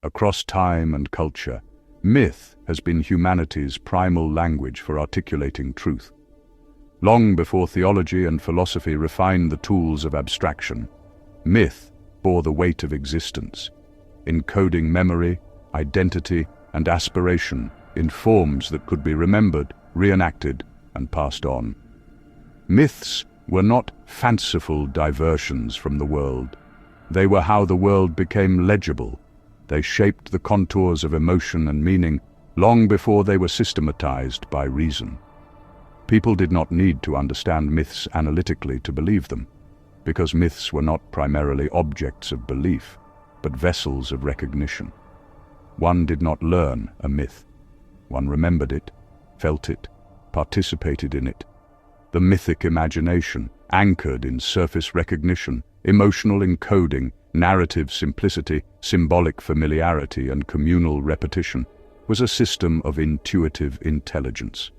Across time and culture, myth has been humanity's primal language for articulating truth. Long before theology and philosophy refined the tools of abstraction, myth bore the weight of existence, encoding memory, identity, and aspiration in forms that could be remembered, reenacted, and passed on. Myths were not fanciful diversions from the world. They were how the world became legible. They shaped the contours of emotion and meaning long before they were systematized by reason. People did not need to understand myths analytically to believe them, because myths were not primarily objects of belief, but vessels of recognition. One did not learn a myth. One remembered it, felt it, participated in it. The mythic imagination, anchored in surface recognition, emotional encoding, narrative simplicity, symbolic familiarity, and communal repetition, was a system of intuitive intelligence.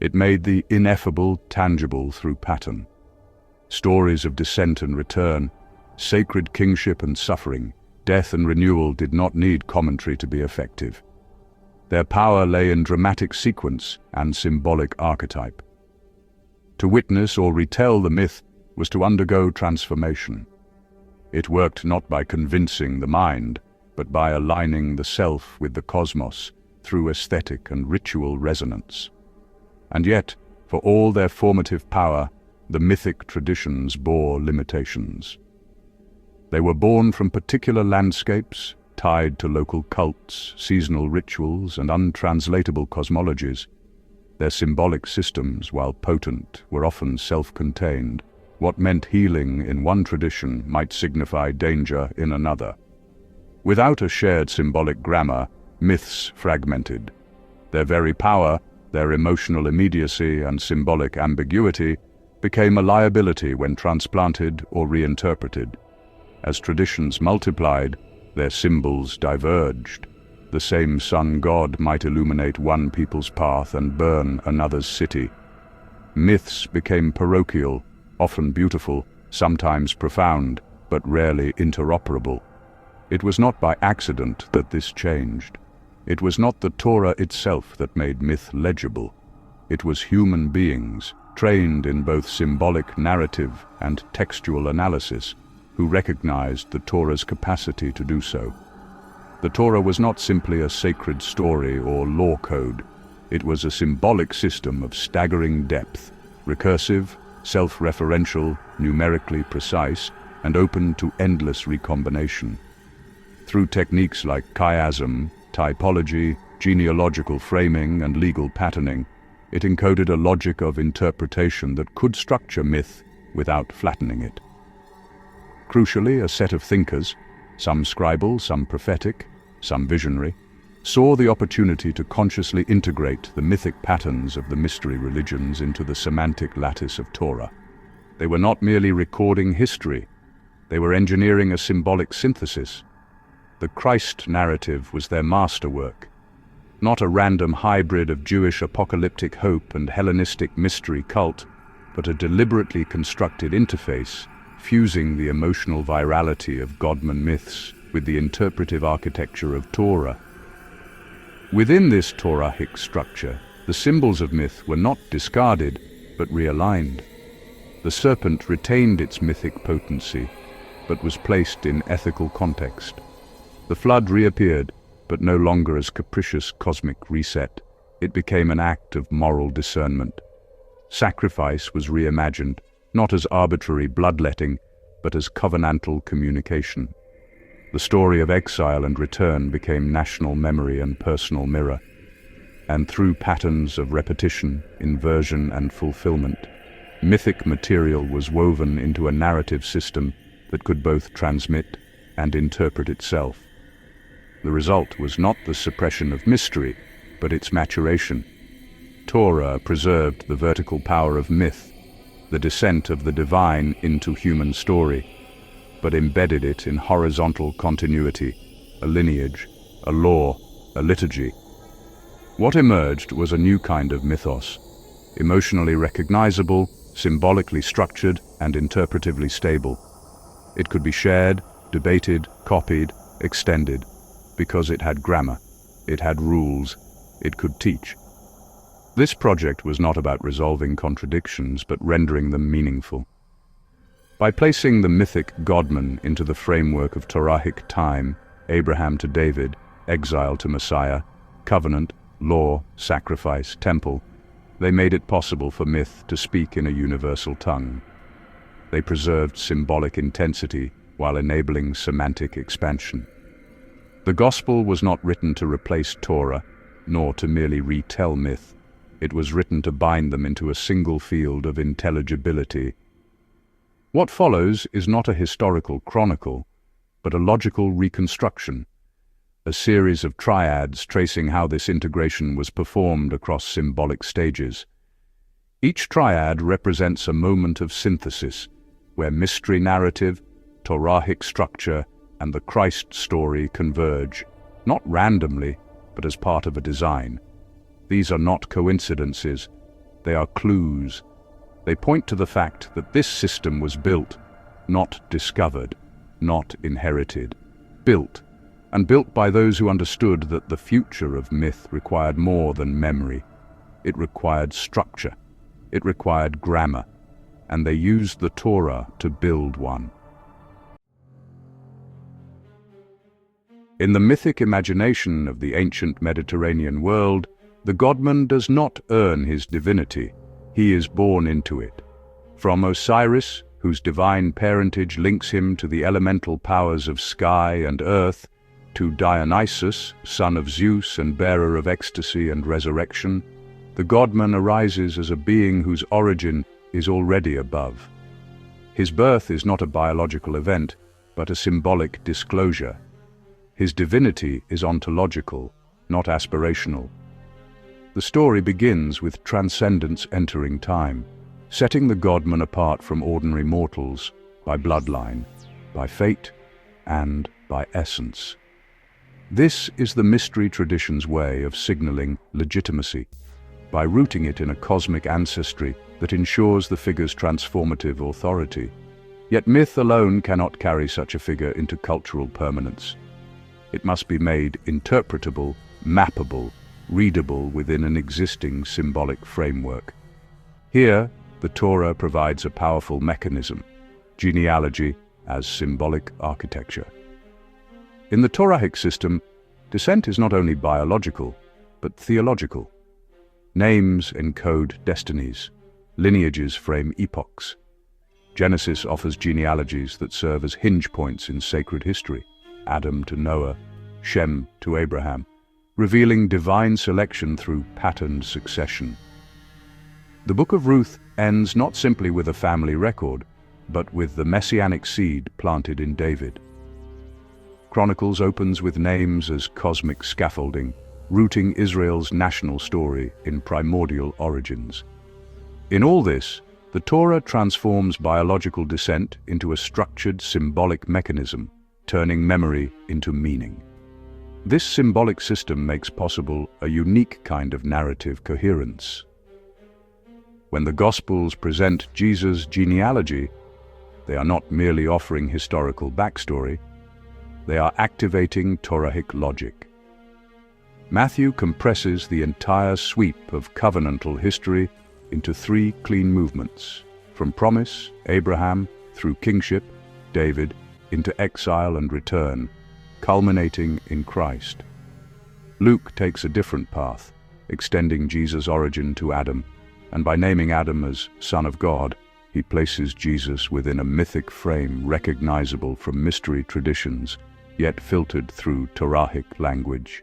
It made the ineffable tangible through pattern. Stories of descent and return, sacred kingship and suffering, death and renewal did not need commentary to be effective. Their power lay in dramatic sequence and symbolic archetype. To witness or retell the myth was to undergo transformation. It worked not by convincing the mind, but by aligning the self with the cosmos through aesthetic and ritual resonance. And yet, for all their formative power, the mythic traditions bore limitations. They were born from particular landscapes, tied to local cults, seasonal rituals, and untranslatable cosmologies. Their symbolic systems, while potent, were often self-contained. What meant healing in one tradition might signify danger in another. Without a shared symbolic grammar, myths fragmented. Their very power, their emotional immediacy and symbolic ambiguity, became a liability when transplanted or reinterpreted. As traditions multiplied, their symbols diverged. The same sun god might illuminate one people's path and burn another's city. Myths became parochial, often beautiful, sometimes profound, but rarely interoperable. It was not by accident that this changed. It was not the Torah itself that made myth legible. It was human beings, trained in both symbolic narrative and textual analysis, who recognized the Torah's capacity to do so. The Torah was not simply a sacred story or law code. It was a symbolic system of staggering depth, recursive, self-referential, numerically precise, and open to endless recombination. Through techniques like chiasm, typology, genealogical framing, and legal patterning, it encoded a logic of interpretation that could structure myth without flattening it. Crucially, a set of thinkers, some scribal, some prophetic, some visionary, saw the opportunity to consciously integrate the mythic patterns of the mystery religions into the semantic lattice of Torah. They were not merely recording history, they were engineering a symbolic synthesis. The Christ narrative was their masterwork, not a random hybrid of Jewish apocalyptic hope and Hellenistic mystery cult, but a deliberately constructed interface, fusing the emotional virality of godman myths with the interpretive architecture of Torah. Within this Torahic structure, the symbols of myth were not discarded, but realigned. The serpent retained its mythic potency, but was placed in ethical context. The flood reappeared, but no longer as capricious cosmic reset. It became an act of moral discernment. Sacrifice was reimagined, not as arbitrary bloodletting, but as covenantal communication. The story of exile and return became national memory and personal mirror. And through patterns of repetition, inversion, and fulfillment, mythic material was woven into a narrative system that could both transmit and interpret itself. The result was not the suppression of mystery, but its maturation. Torah preserved the vertical power of myth, the descent of the divine into human story, but embedded it in horizontal continuity, a lineage, a law, a liturgy. What emerged was a new kind of mythos, emotionally recognizable, symbolically structured, and interpretively stable. It could be shared, debated, copied, extended, because it had grammar, it had rules, it could teach. This project was not about resolving contradictions, but rendering them meaningful. By placing the mythic godman into the framework of Torahic time, Abraham to David, exile to Messiah, covenant, law, sacrifice, temple, they made it possible for myth to speak in a universal tongue. They preserved symbolic intensity while enabling semantic expansion. The Gospel was not written to replace Torah, nor to merely retell myth. It was written to bind them into a single field of intelligibility. What follows is not a historical chronicle, but a logical reconstruction, a series of triads tracing how this integration was performed across symbolic stages. Each triad represents a moment of synthesis, where mystery narrative, Torahic structure, and the Christ story converge, not randomly, but as part of a design. These are not coincidences, they are clues. They point to the fact that this system was built, not discovered, not inherited. Built, and built by those who understood that the future of myth required more than memory. It required structure, it required grammar, and they used the Torah to build one. In the mythic imagination of the ancient Mediterranean world, the godman does not earn his divinity, he is born into it. From Osiris, whose divine parentage links him to the elemental powers of sky and earth, to Dionysus, son of Zeus and bearer of ecstasy and resurrection, the godman arises as a being whose origin is already above. His birth is not a biological event, but a symbolic disclosure. His divinity is ontological, not aspirational. The story begins with transcendence entering time, setting the godman apart from ordinary mortals by bloodline, by fate, and by essence. This is the mystery tradition's way of signaling legitimacy, by rooting it in a cosmic ancestry that ensures the figure's transformative authority. Yet myth alone cannot carry such a figure into cultural permanence. It must be made interpretable, mappable, readable within an existing symbolic framework. Here, the Torah provides a powerful mechanism, genealogy as symbolic architecture. In the Torahic system, descent is not only biological, but theological. Names encode destinies, lineages frame epochs. Genesis offers genealogies that serve as hinge points in sacred history, Adam to Noah, Shem to Abraham, revealing divine selection through patterned succession. The Book of Ruth ends not simply with a family record, but with the messianic seed planted in David. Chronicles opens with names as cosmic scaffolding, rooting Israel's national story in primordial origins. In all this, the Torah transforms biological descent into a structured symbolic mechanism, turning memory into meaning. This symbolic system makes possible a unique kind of narrative coherence. When the Gospels present Jesus' genealogy, they are not merely offering historical backstory, they are activating Torahic logic. Matthew compresses the entire sweep of covenantal history into 3 clean movements, from promise, Abraham, through kingship, David, into exile and return, culminating in Christ. Luke takes a different path, extending Jesus' origin to Adam, and by naming Adam as Son of God, he places Jesus within a mythic frame recognizable from mystery traditions, yet filtered through Torahic language.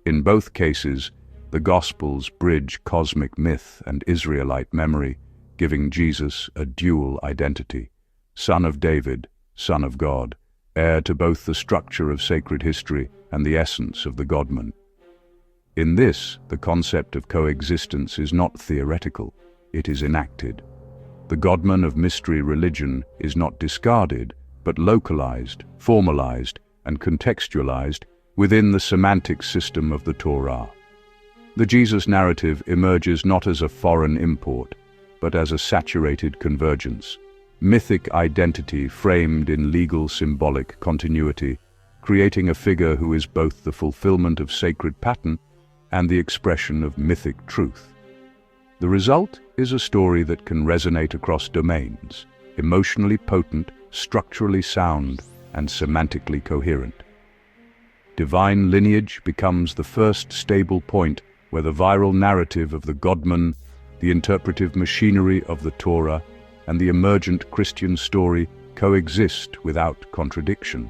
In both cases, the Gospels bridge cosmic myth and Israelite memory, giving Jesus a dual identity, Son of David, Son of God, heir to both the structure of sacred history and the essence of the godman. In this, the concept of coexistence is not theoretical, it is enacted. The godman of mystery religion is not discarded, but localized, formalized, and contextualized within the semantic system of the Torah. The Jesus narrative emerges not as a foreign import, but as a saturated convergence, mythic identity framed in legal symbolic continuity, creating a figure who is both the fulfillment of sacred pattern and the expression of mythic truth. The result is a story that can resonate across domains, emotionally potent, structurally sound, and semantically coherent. Divine lineage becomes the first stable point where the viral narrative of the godman, the interpretive machinery of the Torah, and the emergent Christian story coexist without contradiction,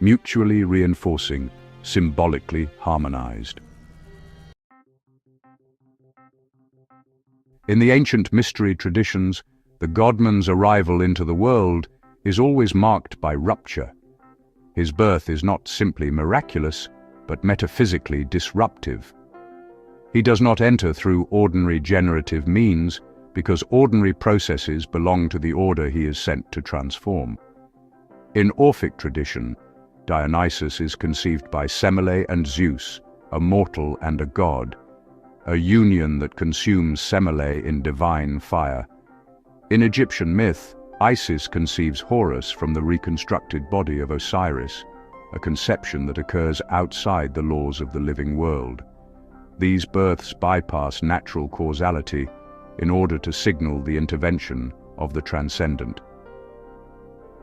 mutually reinforcing, symbolically harmonized. In the ancient mystery traditions, the godman's arrival into the world is always marked by rupture. His birth is not simply miraculous, but metaphysically disruptive. He does not enter through ordinary generative means, because ordinary processes belong to the order he is sent to transform. In Orphic tradition, Dionysus is conceived by Semele and Zeus, a mortal and a god, a union that consumes Semele in divine fire. In Egyptian myth, Isis conceives Horus from the reconstructed body of Osiris, a conception that occurs outside the laws of the living world. These births bypass natural causality in order to signal the intervention of the transcendent.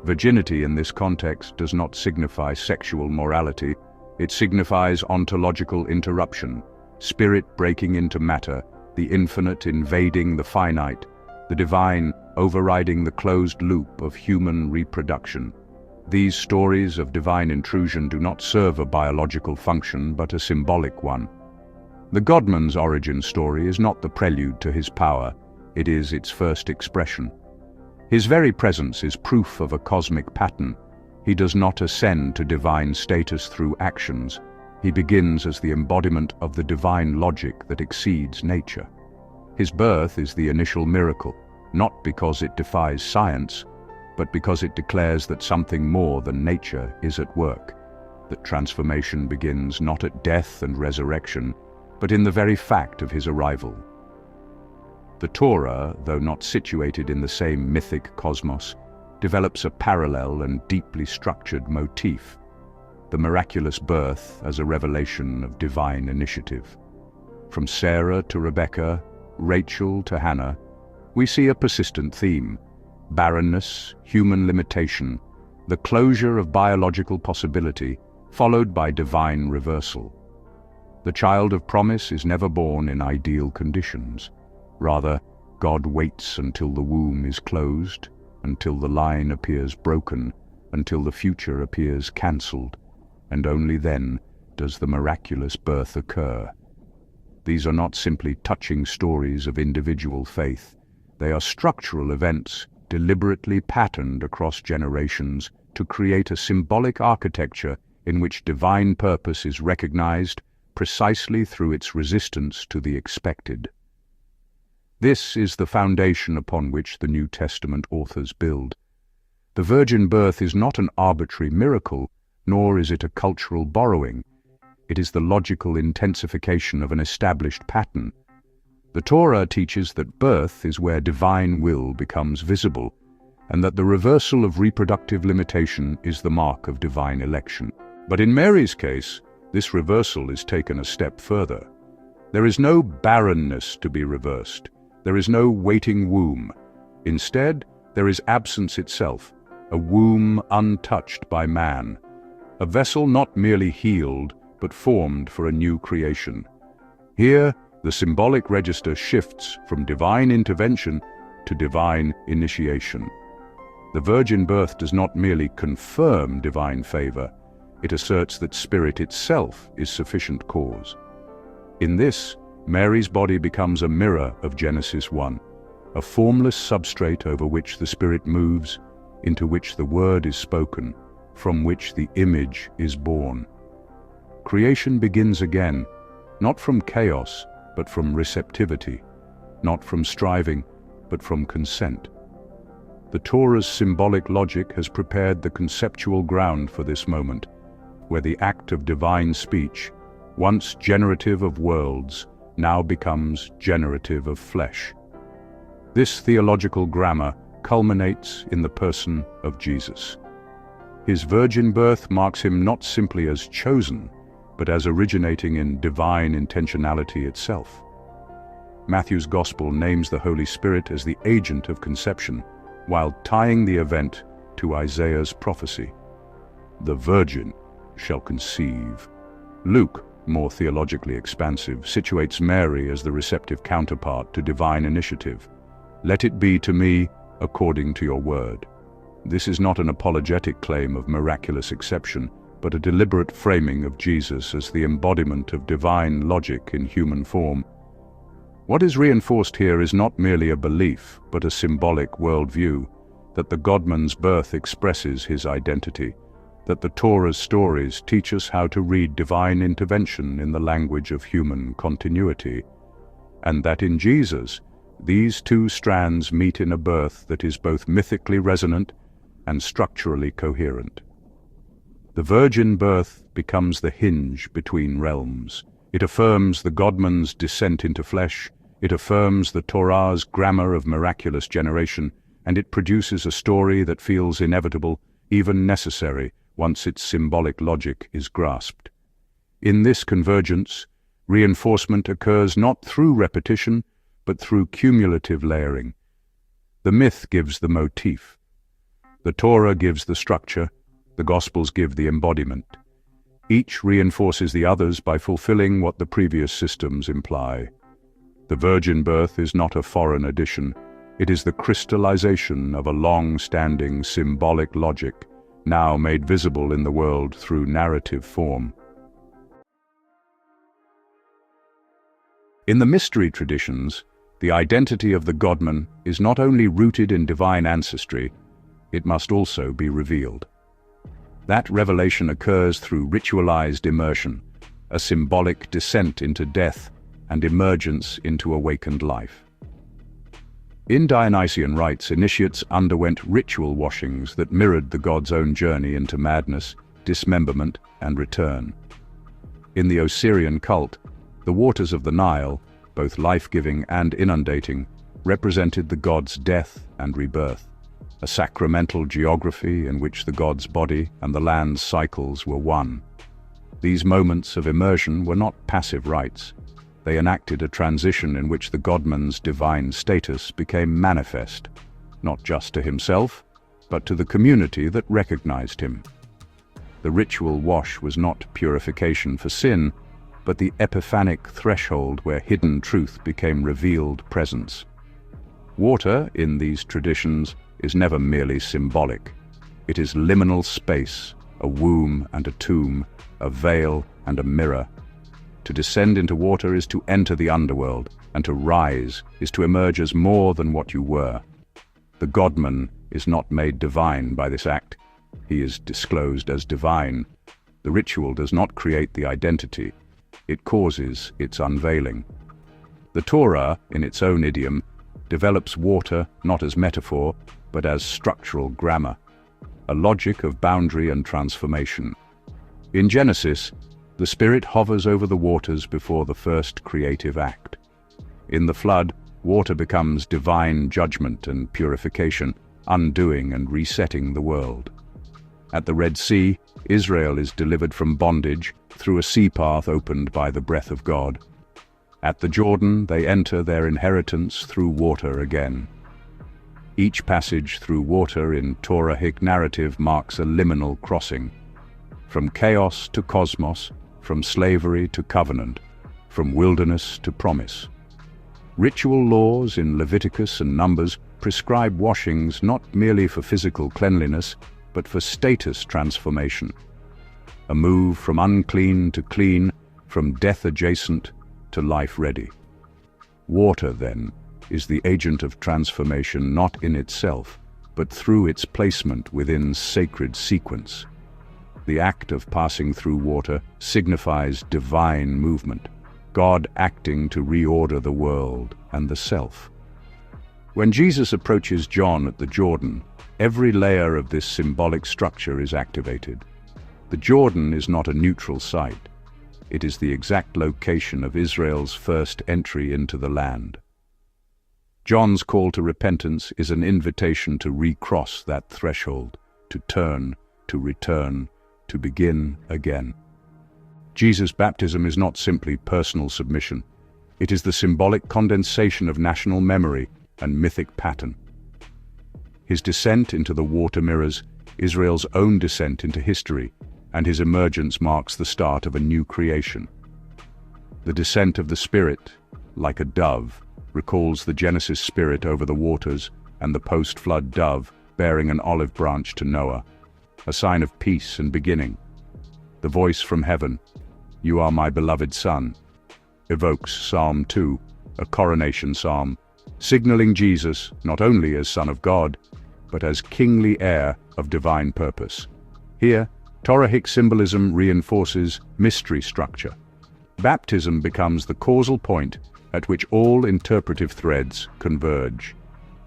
Virginity in this context does not signify sexual morality, it signifies ontological interruption, spirit breaking into matter, the infinite invading the finite, the divine overriding the closed loop of human reproduction. These stories of divine intrusion do not serve a biological function but a symbolic one. The godman's origin story is not the prelude to his power, it is its first expression. His very presence is proof of a cosmic pattern. He does not ascend to divine status through actions. He begins as the embodiment of the divine logic that exceeds nature. His birth is the initial miracle, not because it defies science, but because it declares that something more than nature is at work, that transformation begins not at death and resurrection, but in the very fact of his arrival. The Torah, though not situated in the same mythic cosmos, develops a parallel and deeply structured motif, the miraculous birth as a revelation of divine initiative. From Sarah to Rebecca, Rachel to Hannah, we see a persistent theme: barrenness, human limitation, the closure of biological possibility, followed by divine reversal. The child of promise is never born in ideal conditions. Rather, God waits until the womb is closed, until the line appears broken, until the future appears cancelled, and only then does the miraculous birth occur. These are not simply touching stories of individual faith. They are structural events deliberately patterned across generations to create a symbolic architecture in which divine purpose is recognized precisely through its resistance to the expected. This is the foundation upon which the New Testament authors build. The virgin birth is not an arbitrary miracle, nor is it a cultural borrowing. It is the logical intensification of an established pattern. The Torah teaches that birth is where divine will becomes visible, and that the reversal of reproductive limitation is the mark of divine election. But in Mary's case, this reversal is taken a step further. There is no barrenness to be reversed. There is no waiting womb. Instead, there is absence itself, a womb untouched by man, a vessel not merely healed, but formed for a new creation. Here, the symbolic register shifts from divine intervention to divine initiation. The virgin birth does not merely confirm divine favor, it asserts that spirit itself is sufficient cause. In this, Mary's body becomes a mirror of Genesis 1, a formless substrate over which the Spirit moves, into which the Word is spoken, from which the image is born. Creation begins again, not from chaos, but from receptivity, not from striving, but from consent. The Torah's symbolic logic has prepared the conceptual ground for this moment, where the act of divine speech, once generative of worlds, now becomes generative of flesh. This theological grammar culminates in the person of Jesus. His virgin birth marks him not simply as chosen, but as originating in divine intentionality itself. Matthew's Gospel names the Holy Spirit as the agent of conception, while tying the event to Isaiah's prophecy. The virgin shall conceive. Luke, more theologically expansive, situates Mary as the receptive counterpart to divine initiative. Let it be to me according to your word. This is not an apologetic claim of miraculous exception, but a deliberate framing of Jesus as the embodiment of divine logic in human form. What is reinforced here is not merely a belief, but a symbolic worldview, that the godman's birth expresses his identity, that the Torah's stories teach us how to read divine intervention in the language of human continuity, and that in Jesus, these two strands meet in a birth that is both mythically resonant and structurally coherent. The virgin birth becomes the hinge between realms. It affirms the godman's descent into flesh, it affirms the Torah's grammar of miraculous generation, and it produces a story that feels inevitable, even necessary, once its symbolic logic is grasped. In this convergence, reinforcement occurs not through repetition, but through cumulative layering. The myth gives the motif. The Torah gives the structure, the Gospels give the embodiment. Each reinforces the others by fulfilling what the previous systems imply. The virgin birth is not a foreign addition. It is the crystallization of a long-standing symbolic logic, now made visible in the world through narrative form. In the mystery traditions, the identity of the godman is not only rooted in divine ancestry, it must also be revealed. That revelation occurs through ritualized immersion, a symbolic descent into death and emergence into awakened life. In Dionysian rites, initiates underwent ritual washings that mirrored the god's own journey into madness, dismemberment, and return. In the Osirian cult, the waters of the Nile, both life-giving and inundating, represented the god's death and rebirth, a sacramental geography in which the god's body and the land's cycles were one. These moments of immersion were not passive rites. They enacted a transition in which the godman's divine status became manifest, not just to himself, but to the community that recognized him. The ritual wash was not purification for sin, but the epiphanic threshold where hidden truth became revealed presence. Water, in these traditions, is never merely symbolic. It is liminal space, a womb and a tomb, a veil and a mirror. To descend into water is to enter the underworld, and to rise is to emerge as more than what you were. The godman is not made divine by this act. He is disclosed as divine. The ritual does not create the identity. It causes its unveiling. The Torah, in its own idiom, develops water not as metaphor, but as structural grammar, a logic of boundary and transformation. In Genesis, the Spirit hovers over the waters before the first creative act. In the flood, water becomes divine judgment and purification, undoing and resetting the world. At the Red Sea, Israel is delivered from bondage through a sea path opened by the breath of God. At the Jordan, they enter their inheritance through water again. Each passage through water in Torahic narrative marks a liminal crossing. From chaos to cosmos, from slavery to covenant, from wilderness to promise. Ritual laws in Leviticus and Numbers prescribe washings not merely for physical cleanliness, but for status transformation. A move from unclean to clean, from death-adjacent to life-ready. Water, then, is the agent of transformation not in itself, but through its placement within sacred sequence. The act of passing through water signifies divine movement, God acting to reorder the world and the self. When Jesus approaches John at the Jordan, every layer of this symbolic structure is activated. The Jordan is not a neutral site. It is the exact location of Israel's first entry into the land. John's call to repentance is an invitation to recross that threshold, to turn, to return, to begin again. Jesus' baptism is not simply personal submission. It is the symbolic condensation of national memory and mythic pattern. His descent into the water mirrors Israel's own descent into history, and his emergence marks the start of a new creation. The descent of the Spirit, like a dove, recalls the Genesis spirit over the waters and the post-flood dove bearing an olive branch to Noah, a sign of peace and beginning. The voice from heaven, "You are my beloved Son," evokes Psalm 2, a coronation psalm, signaling Jesus not only as Son of God, but as kingly heir of divine purpose. Here, Torahic symbolism reinforces mystery structure. Baptism becomes the causal point at which all interpretive threads converge.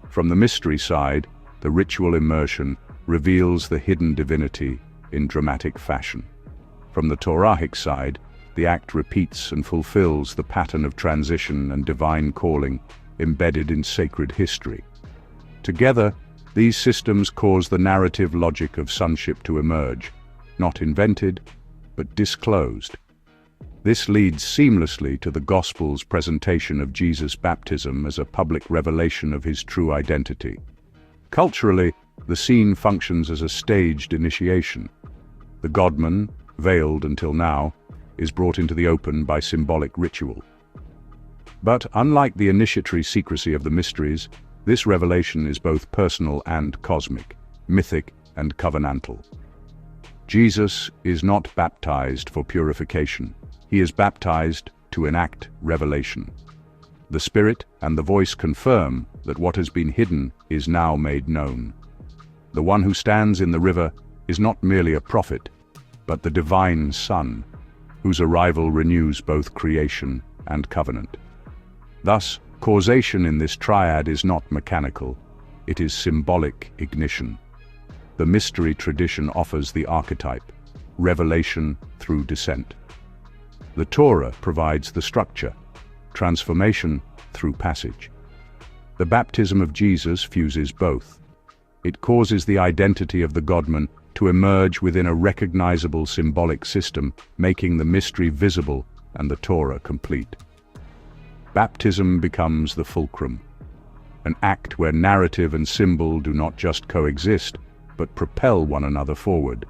From the mystery side, the ritual immersion reveals the hidden divinity in dramatic fashion. From the Torahic side, the act repeats and fulfills the pattern of transition and divine calling embedded in sacred history. Together, these systems cause the narrative logic of sonship to emerge, not invented, but disclosed. This leads seamlessly to the Gospel's presentation of Jesus' baptism as a public revelation of his true identity. Culturally, the scene functions as a staged initiation. The godman, veiled until now, is brought into the open by symbolic ritual. But unlike the initiatory secrecy of the mysteries, this revelation is both personal and cosmic, mythic and covenantal. Jesus is not baptized for purification. He is baptized to enact revelation. The Spirit and the voice confirm that what has been hidden is now made known. The one who stands in the river is not merely a prophet, but the divine Son, whose arrival renews both creation and covenant. Thus, causation in this triad is not mechanical, it is symbolic ignition. The mystery tradition offers the archetype, revelation through descent. The Torah provides the structure, transformation through passage. The baptism of Jesus fuses both. It causes the identity of the godman to emerge within a recognizable symbolic system, making the mystery visible and the Torah complete. Baptism becomes the fulcrum, an act where narrative and symbol do not just coexist, but propel one another forward.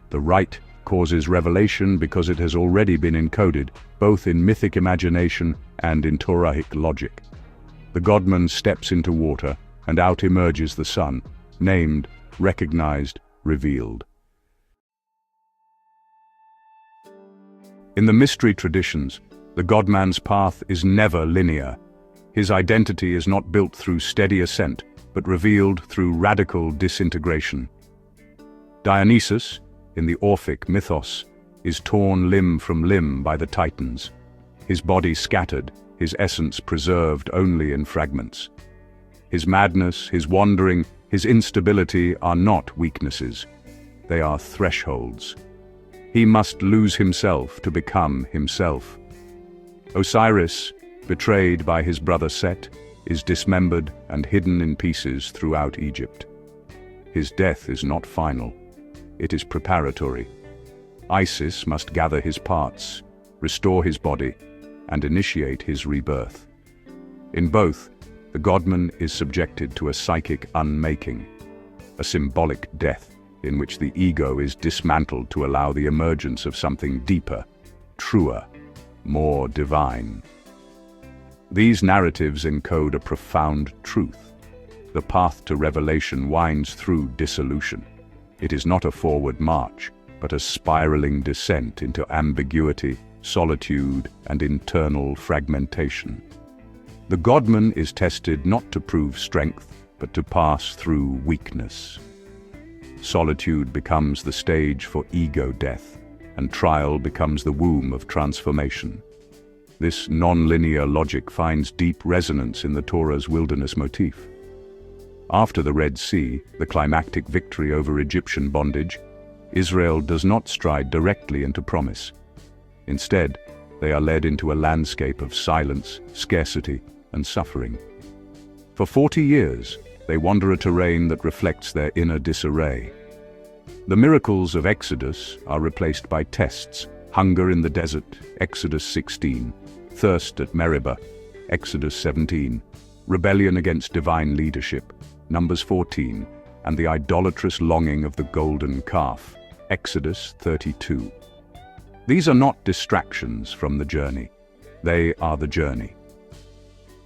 The rite causes revelation because it has already been encoded, both in mythic imagination and in Torahic logic. The godman steps into water, and out emerges the Son, named, recognized, revealed. In the mystery traditions, the godman's path is never linear. His identity is not built through steady ascent, but revealed through radical disintegration. Dionysus, in the Orphic mythos, is torn limb from limb by the Titans, his body scattered, his essence preserved only in fragments. His madness, his wandering, his instability are not weaknesses. They are thresholds. He must lose himself to become himself. Osiris, betrayed by his brother Set, is dismembered and hidden in pieces throughout Egypt. His death is not final. It is preparatory. Isis must gather his parts, restore his body, and initiate his rebirth. In both, the godman is subjected to a psychic unmaking, a symbolic death in which the ego is dismantled to allow the emergence of something deeper, truer, more divine. These narratives encode a profound truth. The path to revelation winds through dissolution. It is not a forward march, but a spiraling descent into ambiguity, solitude, and internal fragmentation. The godman is tested not to prove strength, but to pass through weakness. Solitude becomes the stage for ego death, and trial becomes the womb of transformation. This non-linear logic finds deep resonance in the Torah's wilderness motif. After the Red Sea, the climactic victory over Egyptian bondage, Israel does not stride directly into promise. Instead, they are led into a landscape of silence, scarcity, and suffering. For 40 years, they wander a terrain that reflects their inner disarray. The miracles of Exodus are replaced by tests: hunger in the desert, Exodus 16, thirst at Meribah, Exodus 17, rebellion against divine leadership, Numbers 14, and the idolatrous longing of the golden calf, Exodus 32. These are not distractions from the journey. They are the journey.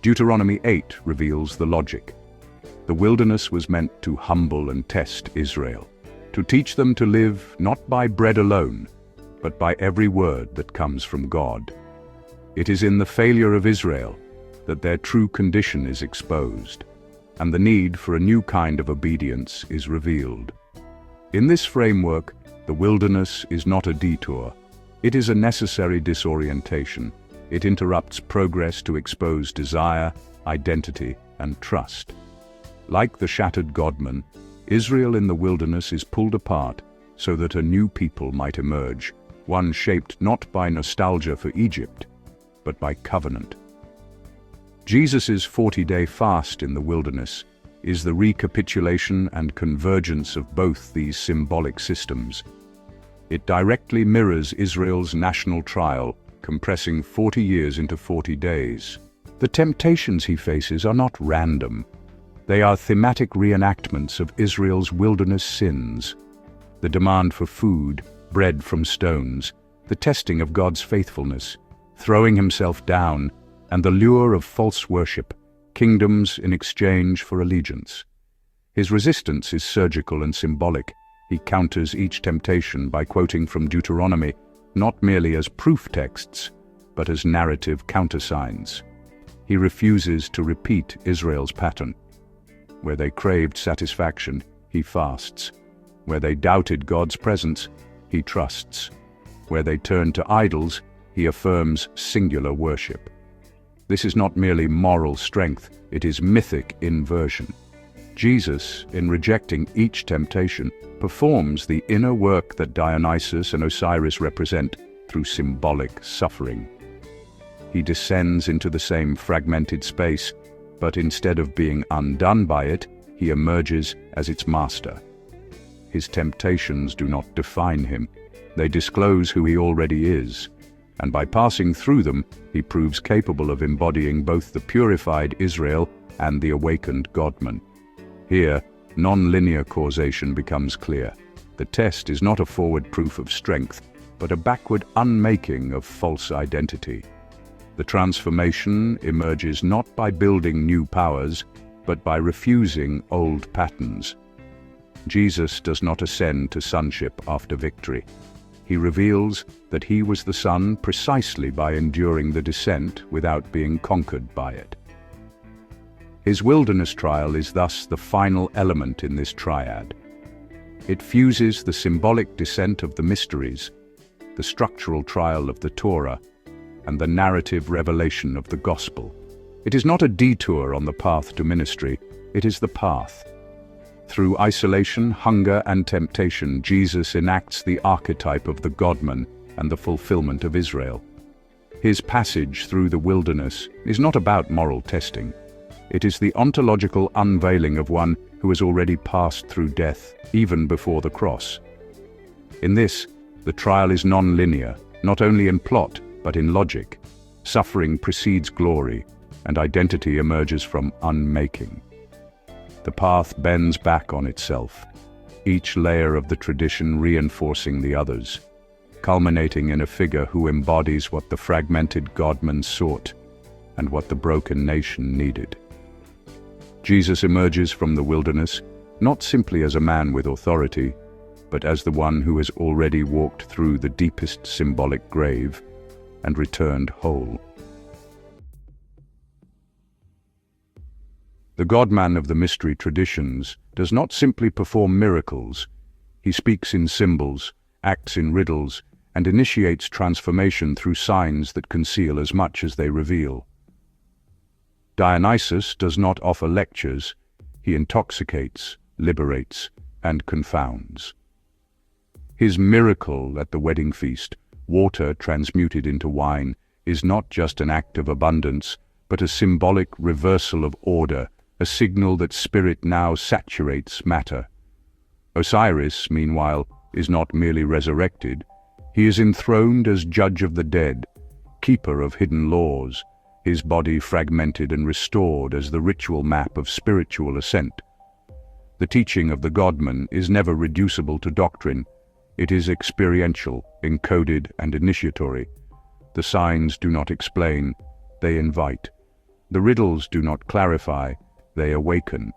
Deuteronomy 8 reveals the logic. The wilderness was meant to humble and test Israel, to teach them to live not by bread alone, but by every word that comes from God. It is in the failure of Israel that their true condition is exposed, and the need for a new kind of obedience is revealed. In this framework, the wilderness is not a detour. It is a necessary disorientation. It interrupts progress to expose desire, identity, and trust. Like the shattered godman, Israel in the wilderness is pulled apart so that a new people might emerge, one shaped not by nostalgia for Egypt, but by covenant. Jesus' 40-day fast in the wilderness is the recapitulation and convergence of both these symbolic systems. It directly mirrors Israel's national trial, compressing 40 years into 40 days. The temptations he faces are not random. They are thematic reenactments of Israel's wilderness sins: the demand for food, bread from stones, the testing of God's faithfulness, throwing himself down, and the lure of false worship, kingdoms in exchange for allegiance. His resistance is surgical and symbolic. He counters each temptation by quoting from Deuteronomy, not merely as proof texts, but as narrative countersigns. He refuses to repeat Israel's pattern. Where they craved satisfaction, he fasts. Where they doubted God's presence, he trusts. Where they turned to idols, he affirms singular worship. This is not merely moral strength, it is mythic inversion. Jesus, in rejecting each temptation, performs the inner work that Dionysus and Osiris represent through symbolic suffering. He descends into the same fragmented space, but instead of being undone by it, he emerges as its master. His temptations do not define him. They disclose who he already is, and by passing through them, he proves capable of embodying both the purified Israel and the awakened godman. Here, non-linear causation becomes clear. The test is not a forward proof of strength, but a backward unmaking of false identity. The transformation emerges not by building new powers, but by refusing old patterns. Jesus does not ascend to sonship after victory. He reveals that he was the Son precisely by enduring the descent without being conquered by it. His wilderness trial is thus the final element in this triad. It fuses the symbolic descent of the mysteries, the structural trial of the Torah, and the narrative revelation of the gospel. It is not a detour on the path to ministry, it is the path. Through isolation, hunger, and temptation, Jesus enacts the archetype of the godman and the fulfillment of Israel. His passage through the wilderness is not about moral testing. It is the ontological unveiling of one who has already passed through death, even before the cross. In this, the trial is non-linear, not only in plot, but in logic. Suffering precedes glory, and identity emerges from unmaking. The path bends back on itself, each layer of the tradition reinforcing the others, culminating in a figure who embodies what the fragmented godman sought and what the broken nation needed. Jesus emerges from the wilderness not simply as a man with authority, but as the one who has already walked through the deepest symbolic grave and returned whole. The godman of the mystery traditions does not simply perform miracles. He speaks in symbols, acts in riddles, and initiates transformation through signs that conceal as much as they reveal. Dionysus does not offer lectures. He intoxicates, liberates, and confounds. His miracle at the wedding feast, water transmuted into wine, is not just an act of abundance, but a symbolic reversal of order, a signal that spirit now saturates matter. Osiris, meanwhile, is not merely resurrected. He is enthroned as judge of the dead, keeper of hidden laws, his body fragmented and restored as the ritual map of spiritual ascent. The teaching of the godman is never reducible to doctrine. It is experiential, encoded, and initiatory. The signs do not explain, they invite. The riddles do not clarify, they awaken.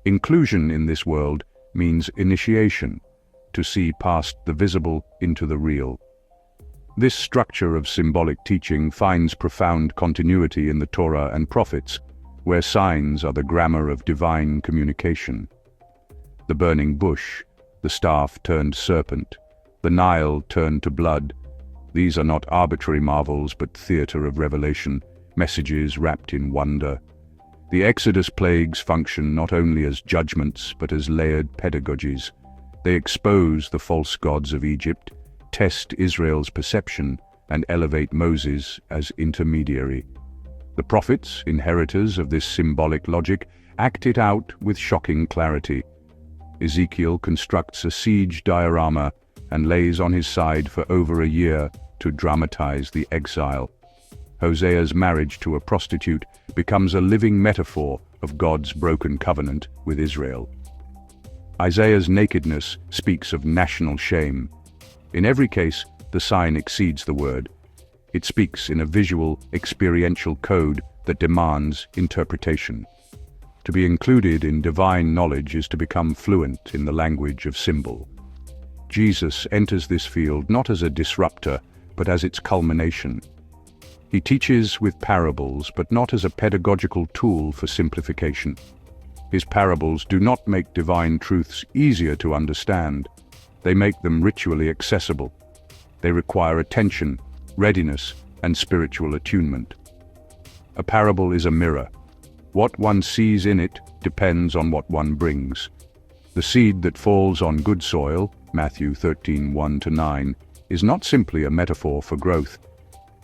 Inclusion in this world means initiation, to see past the visible into the real. This structure of symbolic teaching finds profound continuity in the Torah and prophets, where signs are the grammar of divine communication. The burning bush, the staff turned serpent, the Nile turned to blood. These are not arbitrary marvels, but theater of revelation, messages wrapped in wonder. The Exodus plagues function not only as judgments, but as layered pedagogies. They expose the false gods of Egypt, test Israel's perception, and elevate Moses as intermediary. The prophets, inheritors of this symbolic logic, act it out with shocking clarity. Ezekiel constructs a siege diorama and lays on his side for over a year to dramatize the exile. Hosea's marriage to a prostitute becomes a living metaphor of God's broken covenant with Israel. Isaiah's nakedness speaks of national shame. In every case, the sign exceeds the word. It speaks in a visual, experiential code that demands interpretation. To be included in divine knowledge is to become fluent in the language of symbol. Jesus enters this field not as a disruptor, but as its culmination. He teaches with parables, but not as a pedagogical tool for simplification. His parables do not make divine truths easier to understand. They make them ritually accessible. They require attention, readiness, and spiritual attunement. A parable is a mirror. What one sees in it depends on what one brings. The seed that falls on good soil, Matthew 13:1-9, is not simply a metaphor for growth.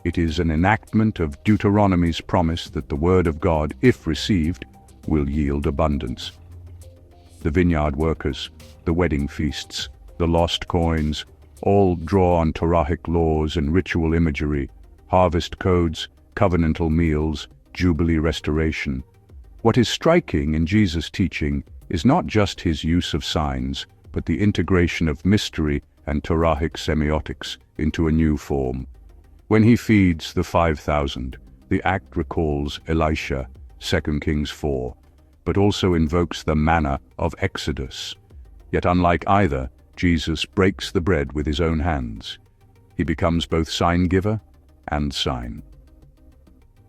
It is an enactment of Deuteronomy's promise that the word of God, if received, will yield abundance. The vineyard workers, the wedding feasts, the lost coins, all draw on Torahic laws and ritual imagery, harvest codes, covenantal meals, jubilee restoration. What is striking in Jesus' teaching is not just his use of signs, but the integration of mystery and Torahic semiotics into a new form. When he feeds the 5,000, the act recalls Elisha, 2 Kings 4, but also invokes the manna of Exodus. Yet unlike either, Jesus breaks the bread with his own hands. He becomes both sign-giver and sign.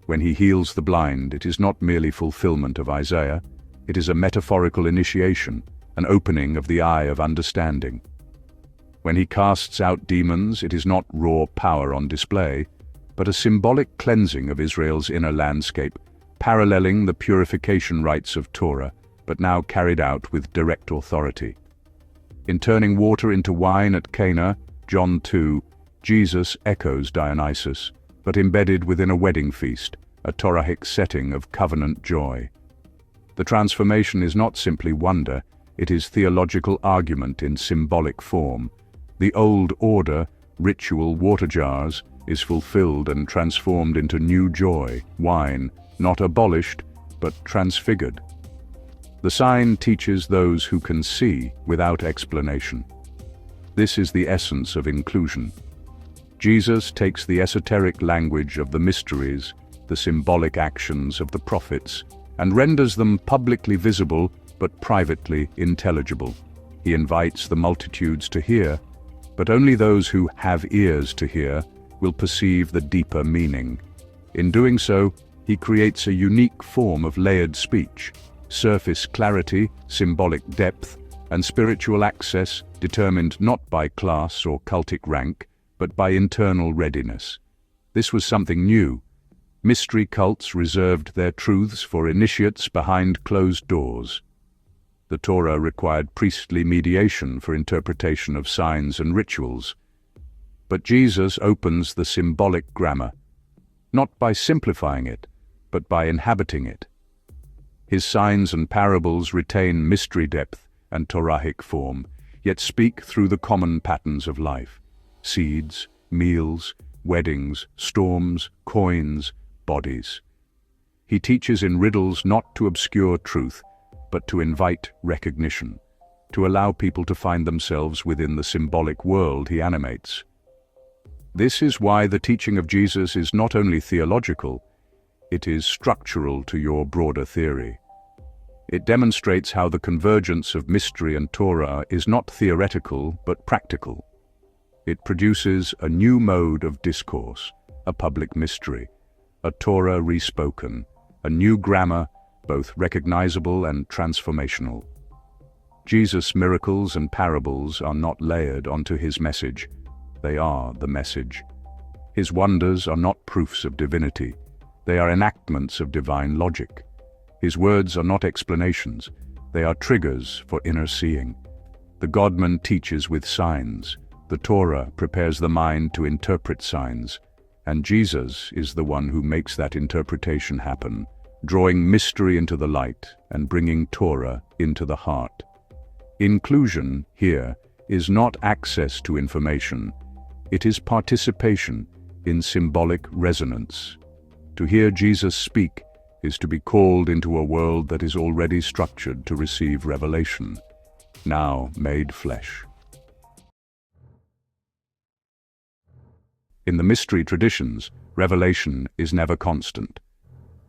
When he heals the blind, it is not merely fulfillment of Isaiah, it is a metaphorical initiation, an opening of the eye of understanding. When he casts out demons, it is not raw power on display, but a symbolic cleansing of Israel's inner landscape, paralleling the purification rites of Torah, but now carried out with direct authority. In turning water into wine at Cana, John 2, Jesus echoes Dionysus, but embedded within a wedding feast, a Torahic setting of covenant joy. The transformation is not simply wonder, it is theological argument in symbolic form. The old order, ritual water jars, is fulfilled and transformed into new joy, wine, not abolished, but transfigured. The sign teaches those who can see without explanation. This is the essence of inclusion. Jesus takes the esoteric language of the mysteries, the symbolic actions of the prophets, and renders them publicly visible but privately intelligible. He invites the multitudes to hear, but only those who have ears to hear will perceive the deeper meaning. In doing so, he creates a unique form of layered speech, surface clarity, symbolic depth, and spiritual access determined not by class or cultic rank, but by internal readiness. This was something new. Mystery cults reserved their truths for initiates behind closed doors. The Torah required priestly mediation for interpretation of signs and rituals. But Jesus opens the symbolic grammar, not by simplifying it, but by inhabiting it. His signs and parables retain mystery depth, and Torahic form, yet speak through the common patterns of life: seeds, meals, weddings, storms, coins, bodies. He teaches in riddles not to obscure truth, but to invite recognition, to allow people to find themselves within the symbolic world he animates. This is why the teaching of Jesus is not only theological, it is structural to your broader theory. It demonstrates how the convergence of mystery and Torah is not theoretical but practical. It produces a new mode of discourse, a public mystery, a Torah respoken, a new grammar, both recognizable and transformational. Jesus' miracles and parables are not layered onto his message, they are the message. His wonders are not proofs of divinity, they are enactments of divine logic. His words are not explanations, they are triggers for inner seeing. The godman teaches with signs, the Torah prepares the mind to interpret signs, and Jesus is the one who makes that interpretation happen, drawing mystery into the light and bringing Torah into the heart. Inclusion here is not access to information, it is participation in symbolic resonance. To hear Jesus speak is to be called into a world that is already structured to receive revelation, now made flesh. In the mystery traditions, revelation is never constant.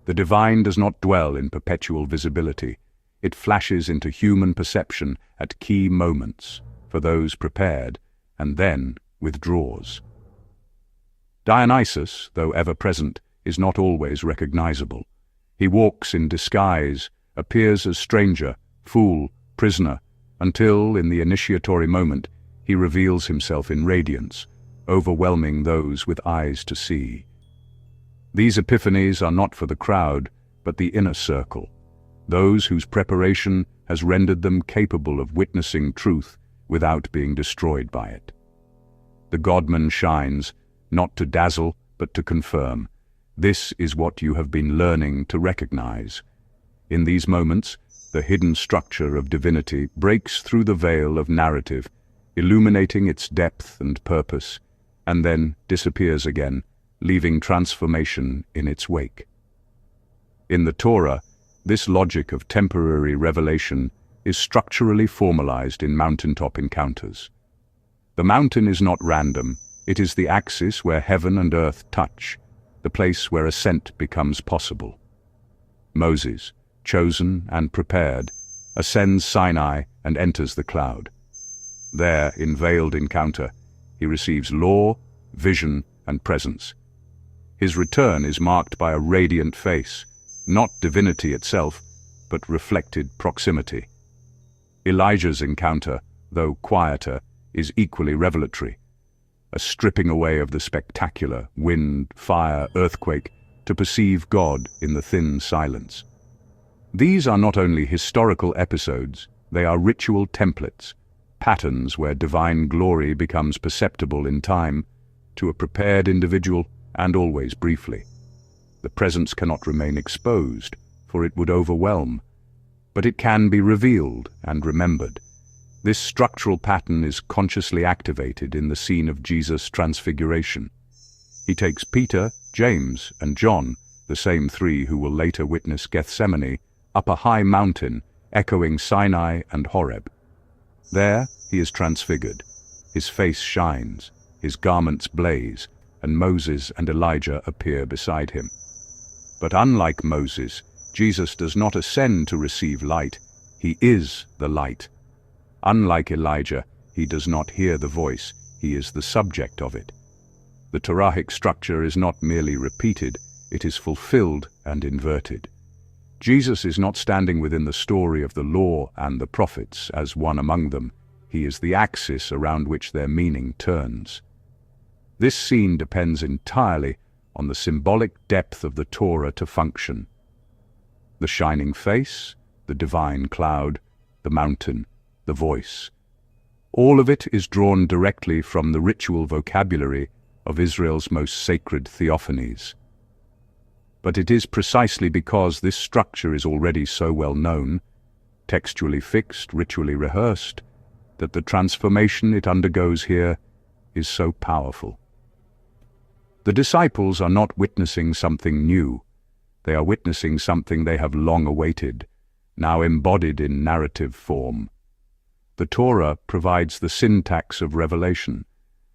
The divine does not dwell in perpetual visibility. It flashes into human perception at key moments, for those prepared, and then withdraws. Dionysus, though ever present, is not always recognizable. He walks in disguise, appears as stranger, fool, prisoner, until, in the initiatory moment, he reveals himself in radiance, overwhelming those with eyes to see. These epiphanies are not for the crowd, but the inner circle, those whose preparation has rendered them capable of witnessing truth without being destroyed by it. The godman shines, not to dazzle, but to confirm. This is what you have been learning to recognize. In these moments, the hidden structure of divinity breaks through the veil of narrative, illuminating its depth and purpose, and then disappears again, leaving transformation in its wake. In the Torah, this logic of temporary revelation is structurally formalized in mountaintop encounters. The mountain is not random, it is the axis where heaven and earth touch, the place where ascent becomes possible. Moses, chosen and prepared, ascends Sinai and enters the cloud. There, in veiled encounter, he receives law, vision, and presence. His return is marked by a radiant face, not divinity itself, but reflected proximity. Elijah's encounter, though quieter, is equally revelatory, a stripping away of the spectacular, wind, fire, earthquake, to perceive God in the thin silence. These are not only historical episodes, they are ritual templates, patterns where divine glory becomes perceptible in time, to a prepared individual, and always briefly. The presence cannot remain exposed, for it would overwhelm, but it can be revealed and remembered. This structural pattern is consciously activated in the scene of Jesus' transfiguration. He takes Peter, James, and John, the same three who will later witness Gethsemane, up a high mountain, echoing Sinai and Horeb. There he is transfigured. His face shines, his garments blaze, and Moses and Elijah appear beside him. But unlike Moses, Jesus does not ascend to receive light. He is the light. Unlike Elijah, he does not hear the voice, he is the subject of it. The Torahic structure is not merely repeated, it is fulfilled and inverted. Jesus is not standing within the story of the law and the prophets as one among them, he is the axis around which their meaning turns. This scene depends entirely on the symbolic depth of the Torah to function. The shining face, the divine cloud, the mountain, the voice. All of it is drawn directly from the ritual vocabulary of Israel's most sacred theophanies. But it is precisely because this structure is already so well known, textually fixed, ritually rehearsed, that the transformation it undergoes here is so powerful. The disciples are not witnessing something new. They are witnessing something they have long awaited, now embodied in narrative form. The Torah provides the syntax of revelation.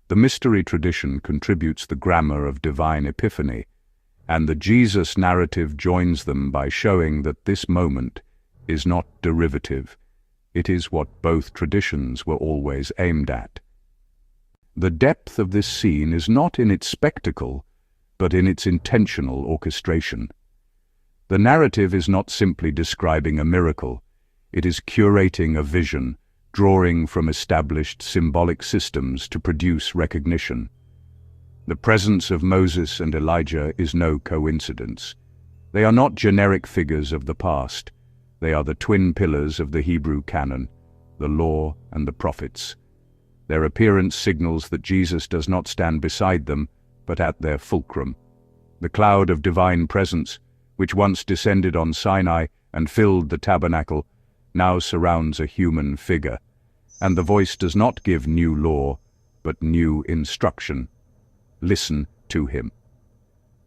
The mystery tradition contributes the grammar of divine epiphany, and the Jesus narrative joins them by showing that this moment is not derivative. It is what both traditions were always aimed at. The depth of this scene is not in its spectacle, but in its intentional orchestration. The narrative is not simply describing a miracle. It is curating a vision, drawing from established symbolic systems to produce recognition. The presence of Moses and Elijah is no coincidence. They are not generic figures of the past. They are the twin pillars of the Hebrew canon, the law and the prophets. Their appearance signals that Jesus does not stand beside them, but at their fulcrum. The cloud of divine presence, which once descended on Sinai and filled the tabernacle, now surrounds a human figure, and the voice does not give new law, but new instruction. Listen to him.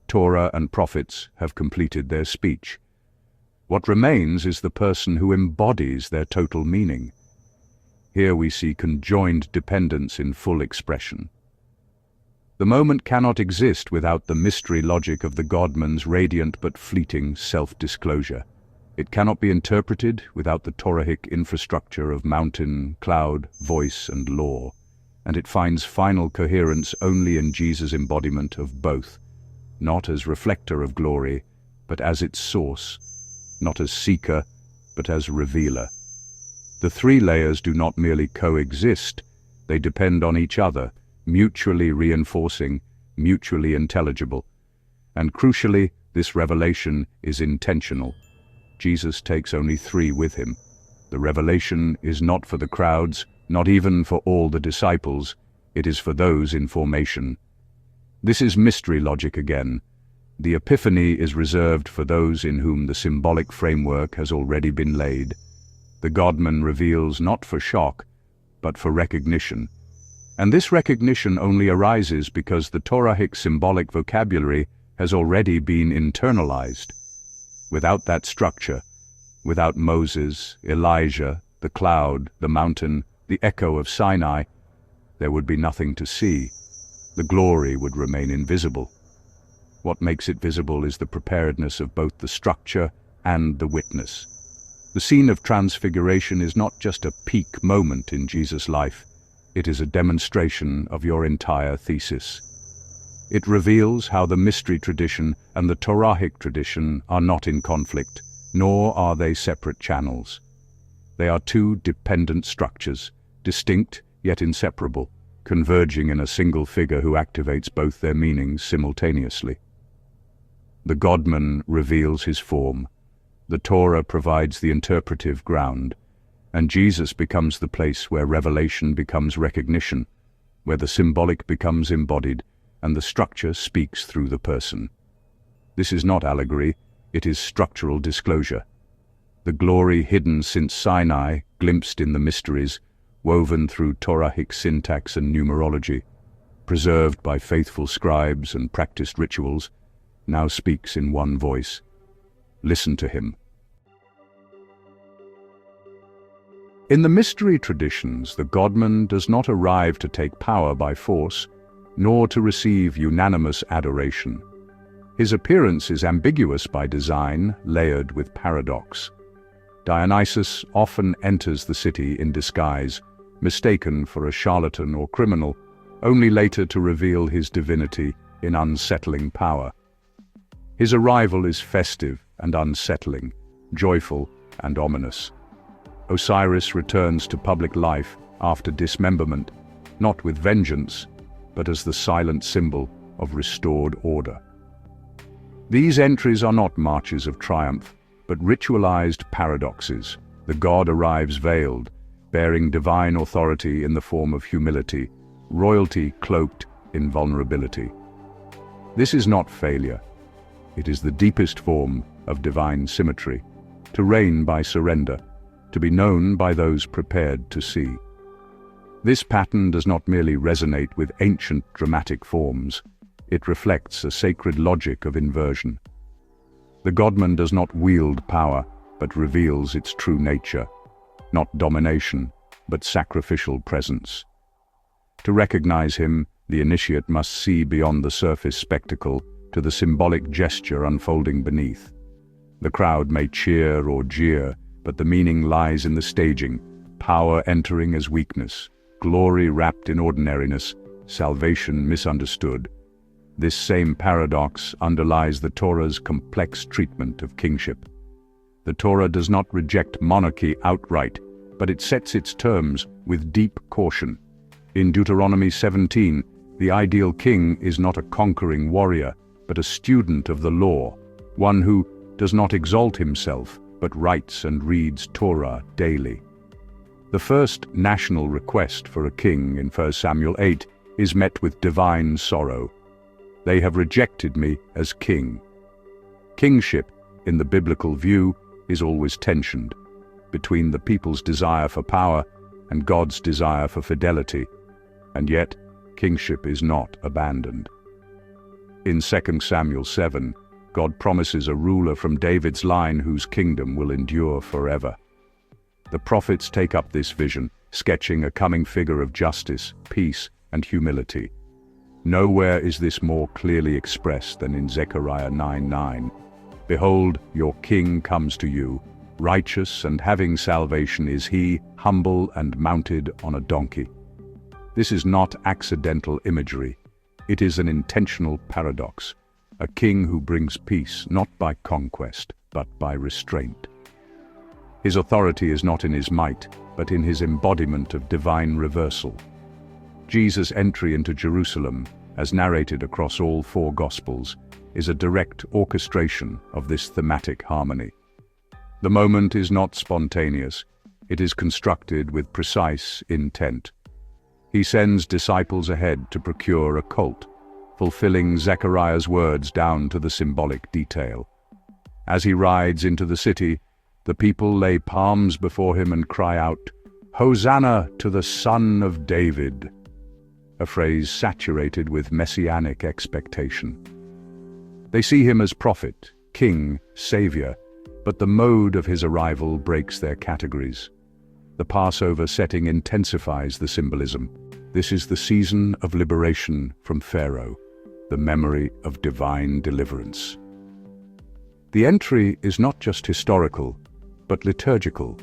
Torah and prophets have completed their speech. What remains is the person who embodies their total meaning. Here we see conjoined dependence in full expression. The moment cannot exist without the mystery logic of the godman's radiant but fleeting self-disclosure. It cannot be interpreted without the Torahic infrastructure of mountain, cloud, voice, and law, and it finds final coherence only in Jesus' embodiment of both, not as reflector of glory, but as its source, not as seeker, but as revealer. The three layers do not merely coexist, they depend on each other, mutually reinforcing, mutually intelligible. And crucially, this revelation is intentional. Jesus takes only three with him. The revelation is not for the crowds, not even for all the disciples. It is for those in formation. This is mystery logic again. The epiphany is reserved for those in whom the symbolic framework has already been laid. The godman reveals not for shock, but for recognition. And this recognition only arises because the Torahic symbolic vocabulary has already been internalized. Without that structure, without Moses, Elijah, the cloud, the mountain, the echo of Sinai, there would be nothing to see. The glory would remain invisible. What makes it visible is the preparedness of both the structure and the witness. The scene of transfiguration is not just a peak moment in Jesus' life. It is a demonstration of your entire thesis. It reveals how the mystery tradition and the Torahic tradition are not in conflict, nor are they separate channels. They are two dependent structures, distinct yet inseparable, converging in a single figure who activates both their meanings simultaneously. The godman reveals his form. The Torah provides the interpretive ground, and Jesus becomes the place where revelation becomes recognition, where the symbolic becomes embodied, and the structure speaks through the person. This is not allegory, it is structural disclosure. The glory hidden since Sinai, glimpsed in the mysteries, woven through Torahic syntax and numerology, preserved by faithful scribes and practiced rituals, now speaks in one voice. Listen to him. In the mystery traditions, the godman does not arrive to take power by force, nor to receive unanimous adoration. His appearance is ambiguous by design, layered with paradox. Dionysus often enters the city in disguise, mistaken for a charlatan or criminal, only later to reveal his divinity in unsettling power. His arrival is festive and unsettling, joyful and ominous. Osiris returns to public life after dismemberment, not with vengeance, but as the silent symbol of restored order. These entries are not marches of triumph, but ritualized paradoxes. The god arrives veiled, bearing divine authority in the form of humility, royalty cloaked in vulnerability. This is not failure. It is the deepest form of divine symmetry, to reign by surrender, to be known by those prepared to see. This pattern does not merely resonate with ancient dramatic forms, it reflects a sacred logic of inversion. The godman does not wield power, but reveals its true nature, not domination, but sacrificial presence. To recognize him, the initiate must see beyond the surface spectacle to the symbolic gesture unfolding beneath. The crowd may cheer or jeer, but the meaning lies in the staging, power entering as weakness, glory wrapped in ordinariness, salvation misunderstood. This same paradox underlies the Torah's complex treatment of kingship. The Torah does not reject monarchy outright, but it sets its terms with deep caution. In Deuteronomy 17, the ideal king is not a conquering warrior, but a student of the law, one who does not exalt himself, but writes and reads Torah daily. The first national request for a king in 1 Samuel 8 is met with divine sorrow. They have rejected me as king. Kingship, in the biblical view, is always tensioned between the people's desire for power and God's desire for fidelity, and yet kingship is not abandoned. In 2 Samuel 7, God promises a ruler from David's line whose kingdom will endure forever. The prophets take up this vision, sketching a coming figure of justice, peace, and humility. Nowhere is this more clearly expressed than in Zechariah 9:9. Behold, your king comes to you, righteous and having salvation is he, humble and mounted on a donkey. This is not accidental imagery. It is an intentional paradox. A king who brings peace not by conquest, but by restraint. His authority is not in his might, but in his embodiment of divine reversal. Jesus' entry into Jerusalem, as narrated across all four Gospels, is a direct orchestration of this thematic harmony. The moment is not spontaneous, it is constructed with precise intent. He sends disciples ahead to procure a colt, fulfilling Zechariah's words down to the symbolic detail. As he rides into the city, the people lay palms before him and cry out, "Hosanna to the Son of David," a phrase saturated with messianic expectation. They see him as prophet, king, savior, but the mode of his arrival breaks their categories. The Passover setting intensifies the symbolism. This is the season of liberation from Pharaoh, the memory of divine deliverance. The entry is not just historical, but liturgical.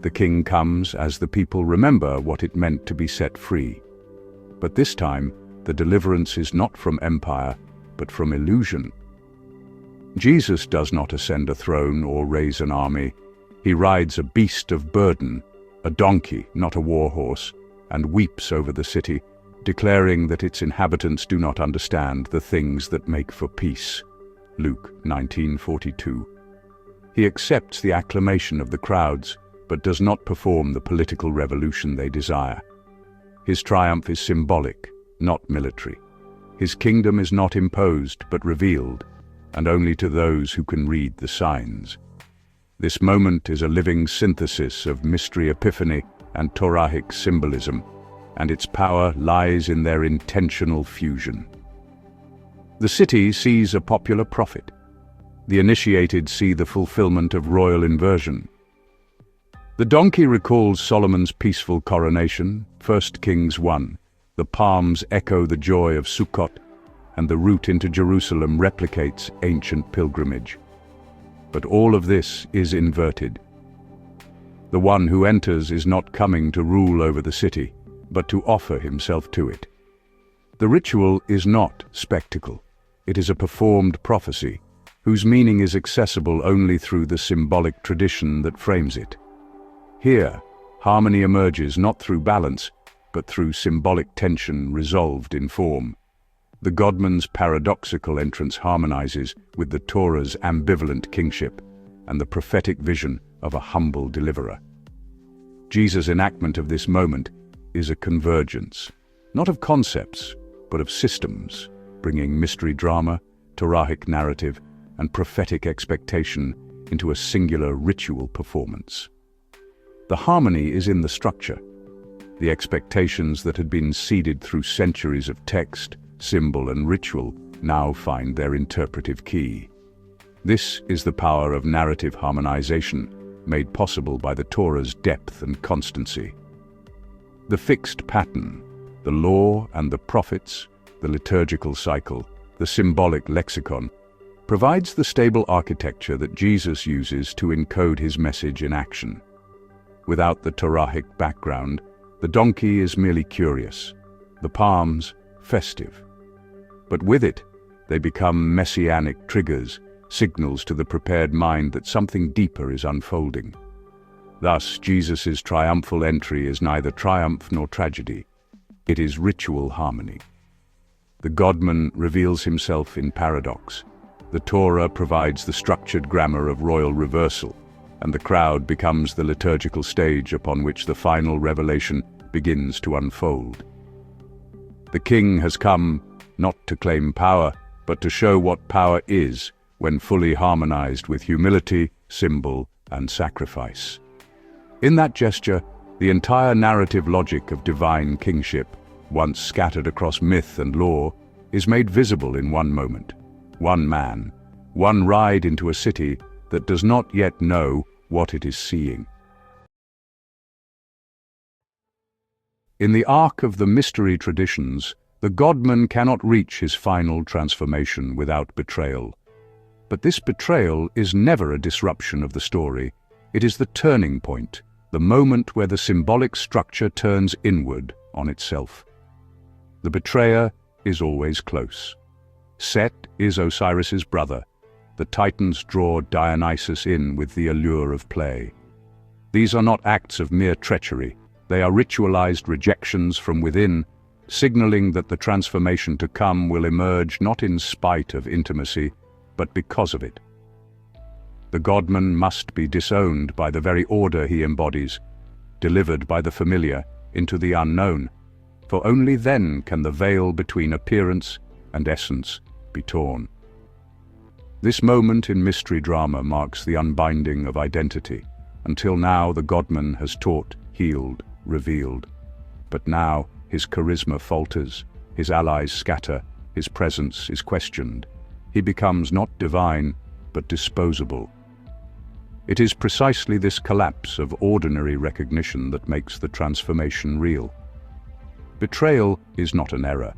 The king comes as the people remember what it meant to be set free. But this time, the deliverance is not from empire, but from illusion. Jesus does not ascend a throne or raise an army. He rides a beast of burden, a donkey, not a war horse, and weeps over the city, declaring that its inhabitants do not understand the things that make for peace. Luke 19:42. He accepts the acclamation of the crowds, but does not perform the political revolution they desire. His triumph is symbolic, not military. His kingdom is not imposed, but revealed, and only to those who can read the signs. This moment is a living synthesis of mystery epiphany and Torahic symbolism, and its power lies in their intentional fusion. The city sees a popular prophet. The initiated see the fulfillment of royal inversion. The donkey recalls Solomon's peaceful coronation, 1 Kings 1. The palms echo the joy of Sukkot, and the route into Jerusalem replicates ancient pilgrimage. But all of this is inverted. The one who enters is not coming to rule over the city, but to offer himself to it. The ritual is not spectacle. It is a performed prophecy, whose meaning is accessible only through the symbolic tradition that frames it. Here, harmony emerges not through balance, but through symbolic tension resolved in form. The godman's paradoxical entrance harmonizes with the Torah's ambivalent kingship and the prophetic vision of a humble deliverer. Jesus' enactment of this moment is a convergence, not of concepts, but of systems, bringing mystery drama, Torahic narrative, and prophetic expectation into a singular ritual performance. The harmony is in the structure. The expectations that had been seeded through centuries of text, symbol, and ritual now find their interpretive key. This is the power of narrative harmonization, made possible by the Torah's depth and constancy. The fixed pattern, the law and the prophets, the liturgical cycle, the symbolic lexicon, provides the stable architecture that Jesus uses to encode his message in action. Without the Torahic background, the donkey is merely curious, the palms festive. But with it, they become messianic triggers, signals to the prepared mind that something deeper is unfolding. Thus, Jesus' triumphal entry is neither triumph nor tragedy. It is ritual harmony. The godman reveals himself in paradox. The Torah provides the structured grammar of royal reversal, and the crowd becomes the liturgical stage upon which the final revelation begins to unfold. The king has come not to claim power, but to show what power is when fully harmonized with humility, symbol, and sacrifice. In that gesture, the entire narrative logic of divine kingship, once scattered across myth and lore, is made visible in one moment. One man, one ride into a city that does not yet know what it is seeing. In the arc of the mystery traditions, the godman cannot reach his final transformation without betrayal. But this betrayal is never a disruption of the story. It is the turning point, the moment where the symbolic structure turns inward on itself. The betrayer is always close. Set is Osiris's brother. The Titans draw Dionysus in with the allure of play. These are not acts of mere treachery. They are ritualized rejections from within, signaling that the transformation to come will emerge not in spite of intimacy, but because of it. The godman must be disowned by the very order he embodies, delivered by the familiar into the unknown, for only then can the veil between appearance and essence be torn. This moment in mystery drama marks the unbinding of identity. Until now, the godman has taught, healed, revealed. But now, his charisma falters, his allies scatter, his presence is questioned. He becomes not divine, but disposable. It is precisely this collapse of ordinary recognition that makes the transformation real. Betrayal is not an error.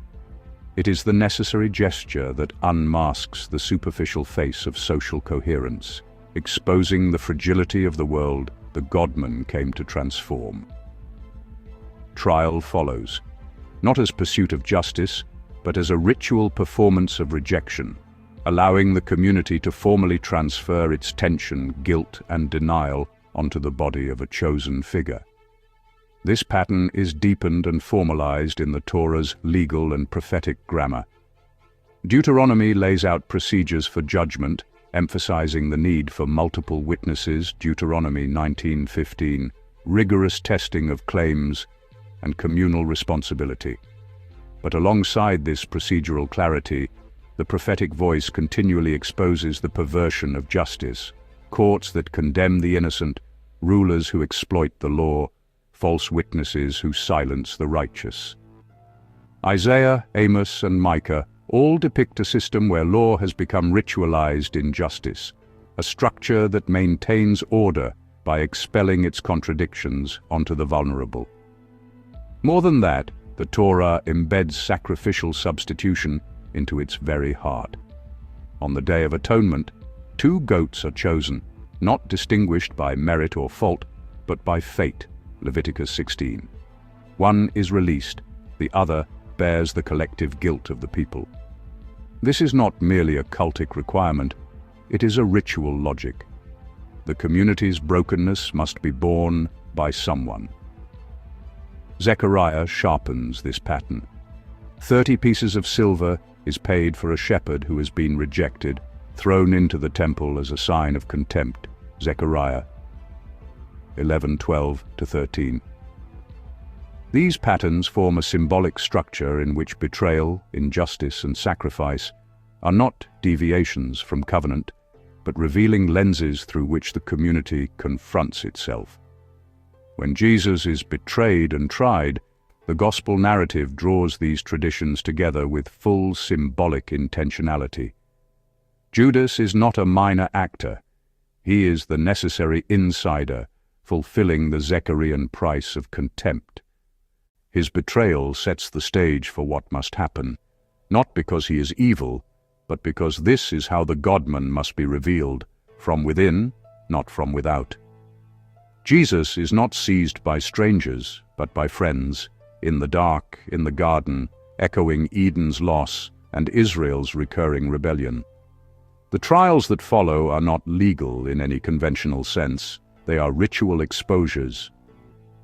It is the necessary gesture that unmasks the superficial face of social coherence, exposing the fragility of the world the godman came to transform. Trial follows, not as pursuit of justice, but as a ritual performance of rejection, allowing the community to formally transfer its tension, guilt, and denial onto the body of a chosen figure. This pattern is deepened and formalized in the Torah's legal and prophetic grammar. Deuteronomy lays out procedures for judgment, emphasizing the need for multiple witnesses, Deuteronomy 19:15, rigorous testing of claims, and communal responsibility. But alongside this procedural clarity, the prophetic voice continually exposes the perversion of justice, courts that condemn the innocent, rulers who exploit the law, false witnesses who silence the righteous. Isaiah, Amos, and Micah all depict a system where law has become ritualized injustice, a structure that maintains order by expelling its contradictions onto the vulnerable. More than that, the Torah embeds sacrificial substitution into its very heart. On the Day of Atonement, 2 goats are chosen, not distinguished by merit or fault, but by fate, Leviticus 16. One is released, the other bears the collective guilt of the people. This is not merely a cultic requirement, it is a ritual logic. The community's brokenness must be borne by someone. Zechariah sharpens this pattern. 30 pieces of silver is paid for a shepherd who has been rejected, thrown into the temple as a sign of contempt. Zechariah 11:12-13. These patterns form a symbolic structure in which betrayal, injustice, and sacrifice are not deviations from covenant, but revealing lenses through which the community confronts itself. When Jesus is betrayed and tried, the gospel narrative draws these traditions together with full symbolic intentionality. Judas is not a minor actor. He is the necessary insider, fulfilling the Zecharian price of contempt. His betrayal sets the stage for what must happen, not because he is evil, but because this is how the godman must be revealed, from within, not from without. Jesus is not seized by strangers, but by friends, in the dark, in the garden, echoing Eden's loss and Israel's recurring rebellion. The trials that follow are not legal in any conventional sense. They are ritual exposures.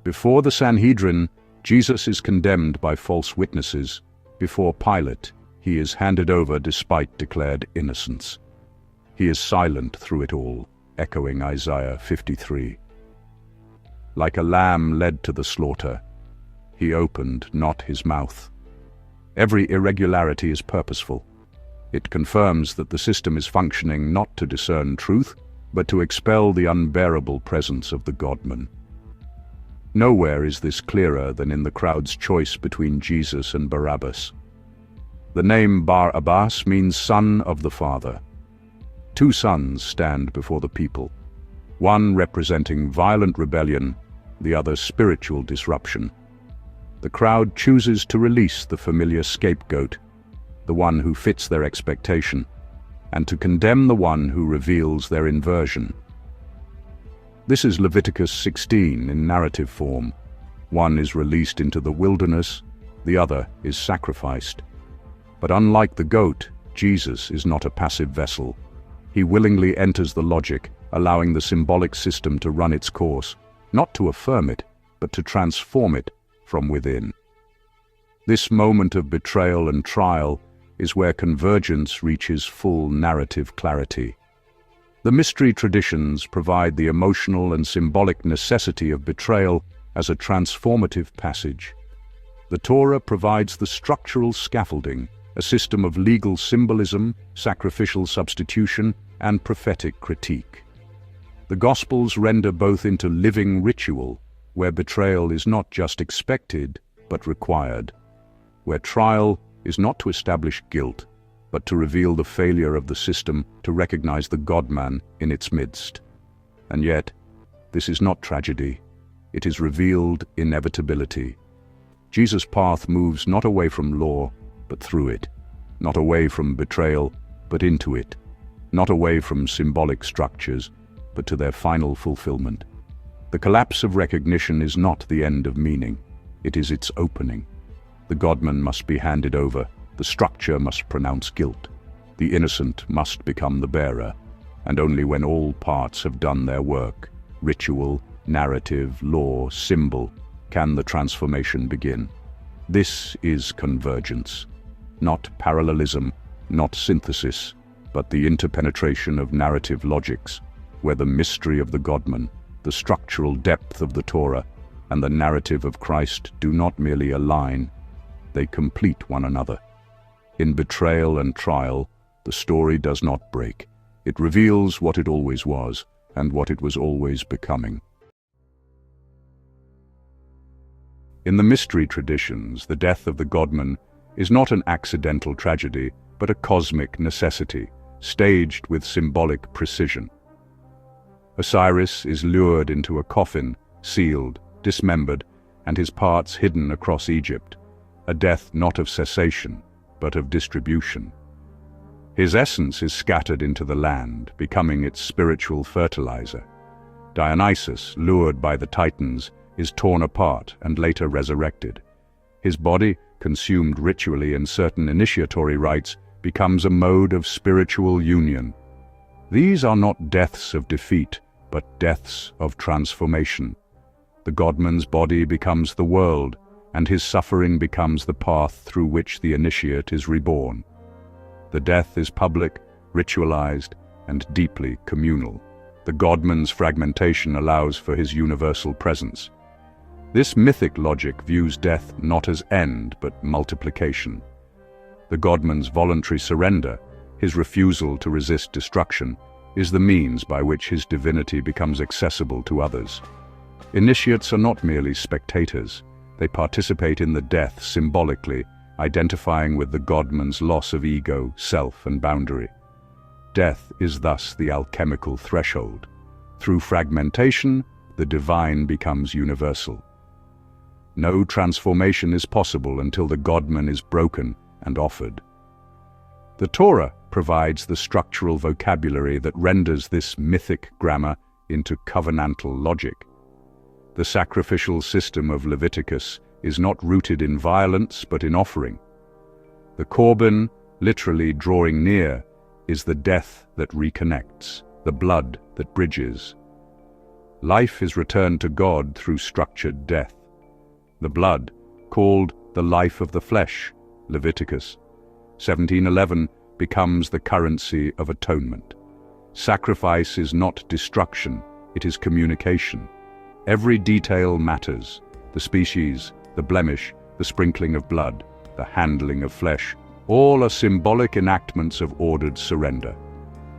Before the Sanhedrin, Jesus is condemned by false witnesses. Before Pilate, he is handed over despite declared innocence. He is silent through it all, echoing Isaiah 53. Like a lamb led to the slaughter, he opened not his mouth. Every irregularity is purposeful. It confirms that the system is functioning not to discern truth, but to expel the unbearable presence of the godman. Nowhere is this clearer than in the crowd's choice between Jesus and Barabbas. The name Bar Abbas means son of the Father. Two sons stand before the people, one representing violent rebellion, the other spiritual disruption. The crowd chooses to release the familiar scapegoat, the one who fits their expectation, and to condemn the one who reveals their inversion. This is Leviticus 16 in narrative form. One is released into the wilderness, the other is sacrificed. But unlike the goat, Jesus is not a passive vessel. He willingly enters the logic, allowing the symbolic system to run its course, not to affirm it, but to transform it from within. This moment of betrayal and trial is where convergence reaches full narrative clarity. The mystery traditions provide the emotional and symbolic necessity of betrayal as a transformative passage. The Torah provides the structural scaffolding, a system of legal symbolism, sacrificial substitution, and prophetic critique. The Gospels render both into living ritual, where betrayal is not just expected, but required, where trial is not to establish guilt, but to reveal the failure of the system to recognize the godman in its midst. And yet, this is not tragedy. It is revealed inevitability. Jesus' path moves not away from law, but through it, not away from betrayal, but into it, not away from symbolic structures, but to their final fulfillment. The collapse of recognition is not the end of meaning, it is its opening. The godman must be handed over, the structure must pronounce guilt, the innocent must become the bearer, and only when all parts have done their work, ritual, narrative, law, symbol, can the transformation begin. This is convergence, not parallelism, not synthesis, but the interpenetration of narrative logics, where the mystery of the godman, the structural depth of the Torah, and the narrative of Christ do not merely align, they complete one another. In betrayal and trial, the story does not break. It reveals what it always was, and what it was always becoming. In the mystery traditions, the death of the godman is not an accidental tragedy, but a cosmic necessity, staged with symbolic precision. Osiris is lured into a coffin, sealed, dismembered, and his parts hidden across Egypt, a death not of cessation, but of distribution. His essence is scattered into the land, becoming its spiritual fertilizer. Dionysus, lured by the Titans, is torn apart and later resurrected. His body, consumed ritually in certain initiatory rites, becomes a mode of spiritual union. These are not deaths of defeat, but deaths of transformation. The godman's body becomes the world, and his suffering becomes the path through which the initiate is reborn. The death is public, ritualized, and deeply communal. The godman's fragmentation allows for his universal presence. This mythic logic views death not as end, but multiplication. The godman's voluntary surrender, his refusal to resist destruction, is the means by which his divinity becomes accessible to others. Initiates are not merely spectators. They participate in the death symbolically, identifying with the godman's loss of ego, self, and boundary. Death is thus the alchemical threshold. Through fragmentation, the divine becomes universal. No transformation is possible until the godman is broken and offered. The Torah provides the structural vocabulary that renders this mythic grammar into covenantal logic. The sacrificial system of Leviticus is not rooted in violence but in offering. The korban, literally drawing near, is the death that reconnects, the blood that bridges. Life is returned to God through structured death. The blood, called the life of the flesh, Leviticus 17:11, becomes the currency of atonement. Sacrifice is not destruction, it is communication. Every detail matters: the species, the blemish, the sprinkling of blood, the handling of flesh. All are symbolic enactments of ordered surrender.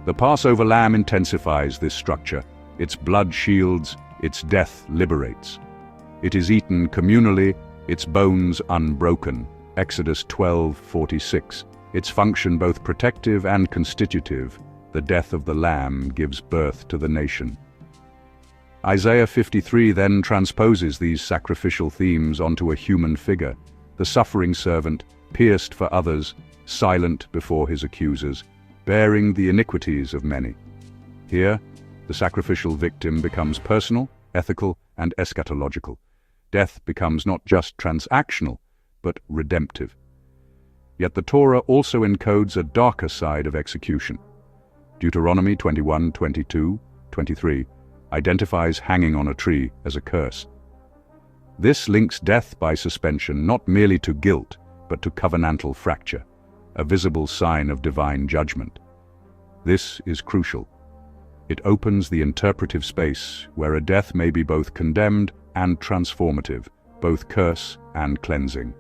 The Passover lamb intensifies this structure. Its blood shields, its death liberates. It is eaten communally, its bones unbroken. Exodus 12:46. Its function both protective and constitutive. The death of the lamb gives birth to the nation. Isaiah 53 then transposes these sacrificial themes onto a human figure, the suffering servant, pierced for others, silent before his accusers, bearing the iniquities of many. Here, the sacrificial victim becomes personal, ethical, and eschatological. Death becomes not just transactional, but redemptive. Yet the Torah also encodes a darker side of execution. Deuteronomy 21:22, 23 identifies hanging on a tree as a curse. This links death by suspension not merely to guilt, but to covenantal fracture, a visible sign of divine judgment. This is crucial. It opens the interpretive space where a death may be both condemned and transformative, both curse and cleansing.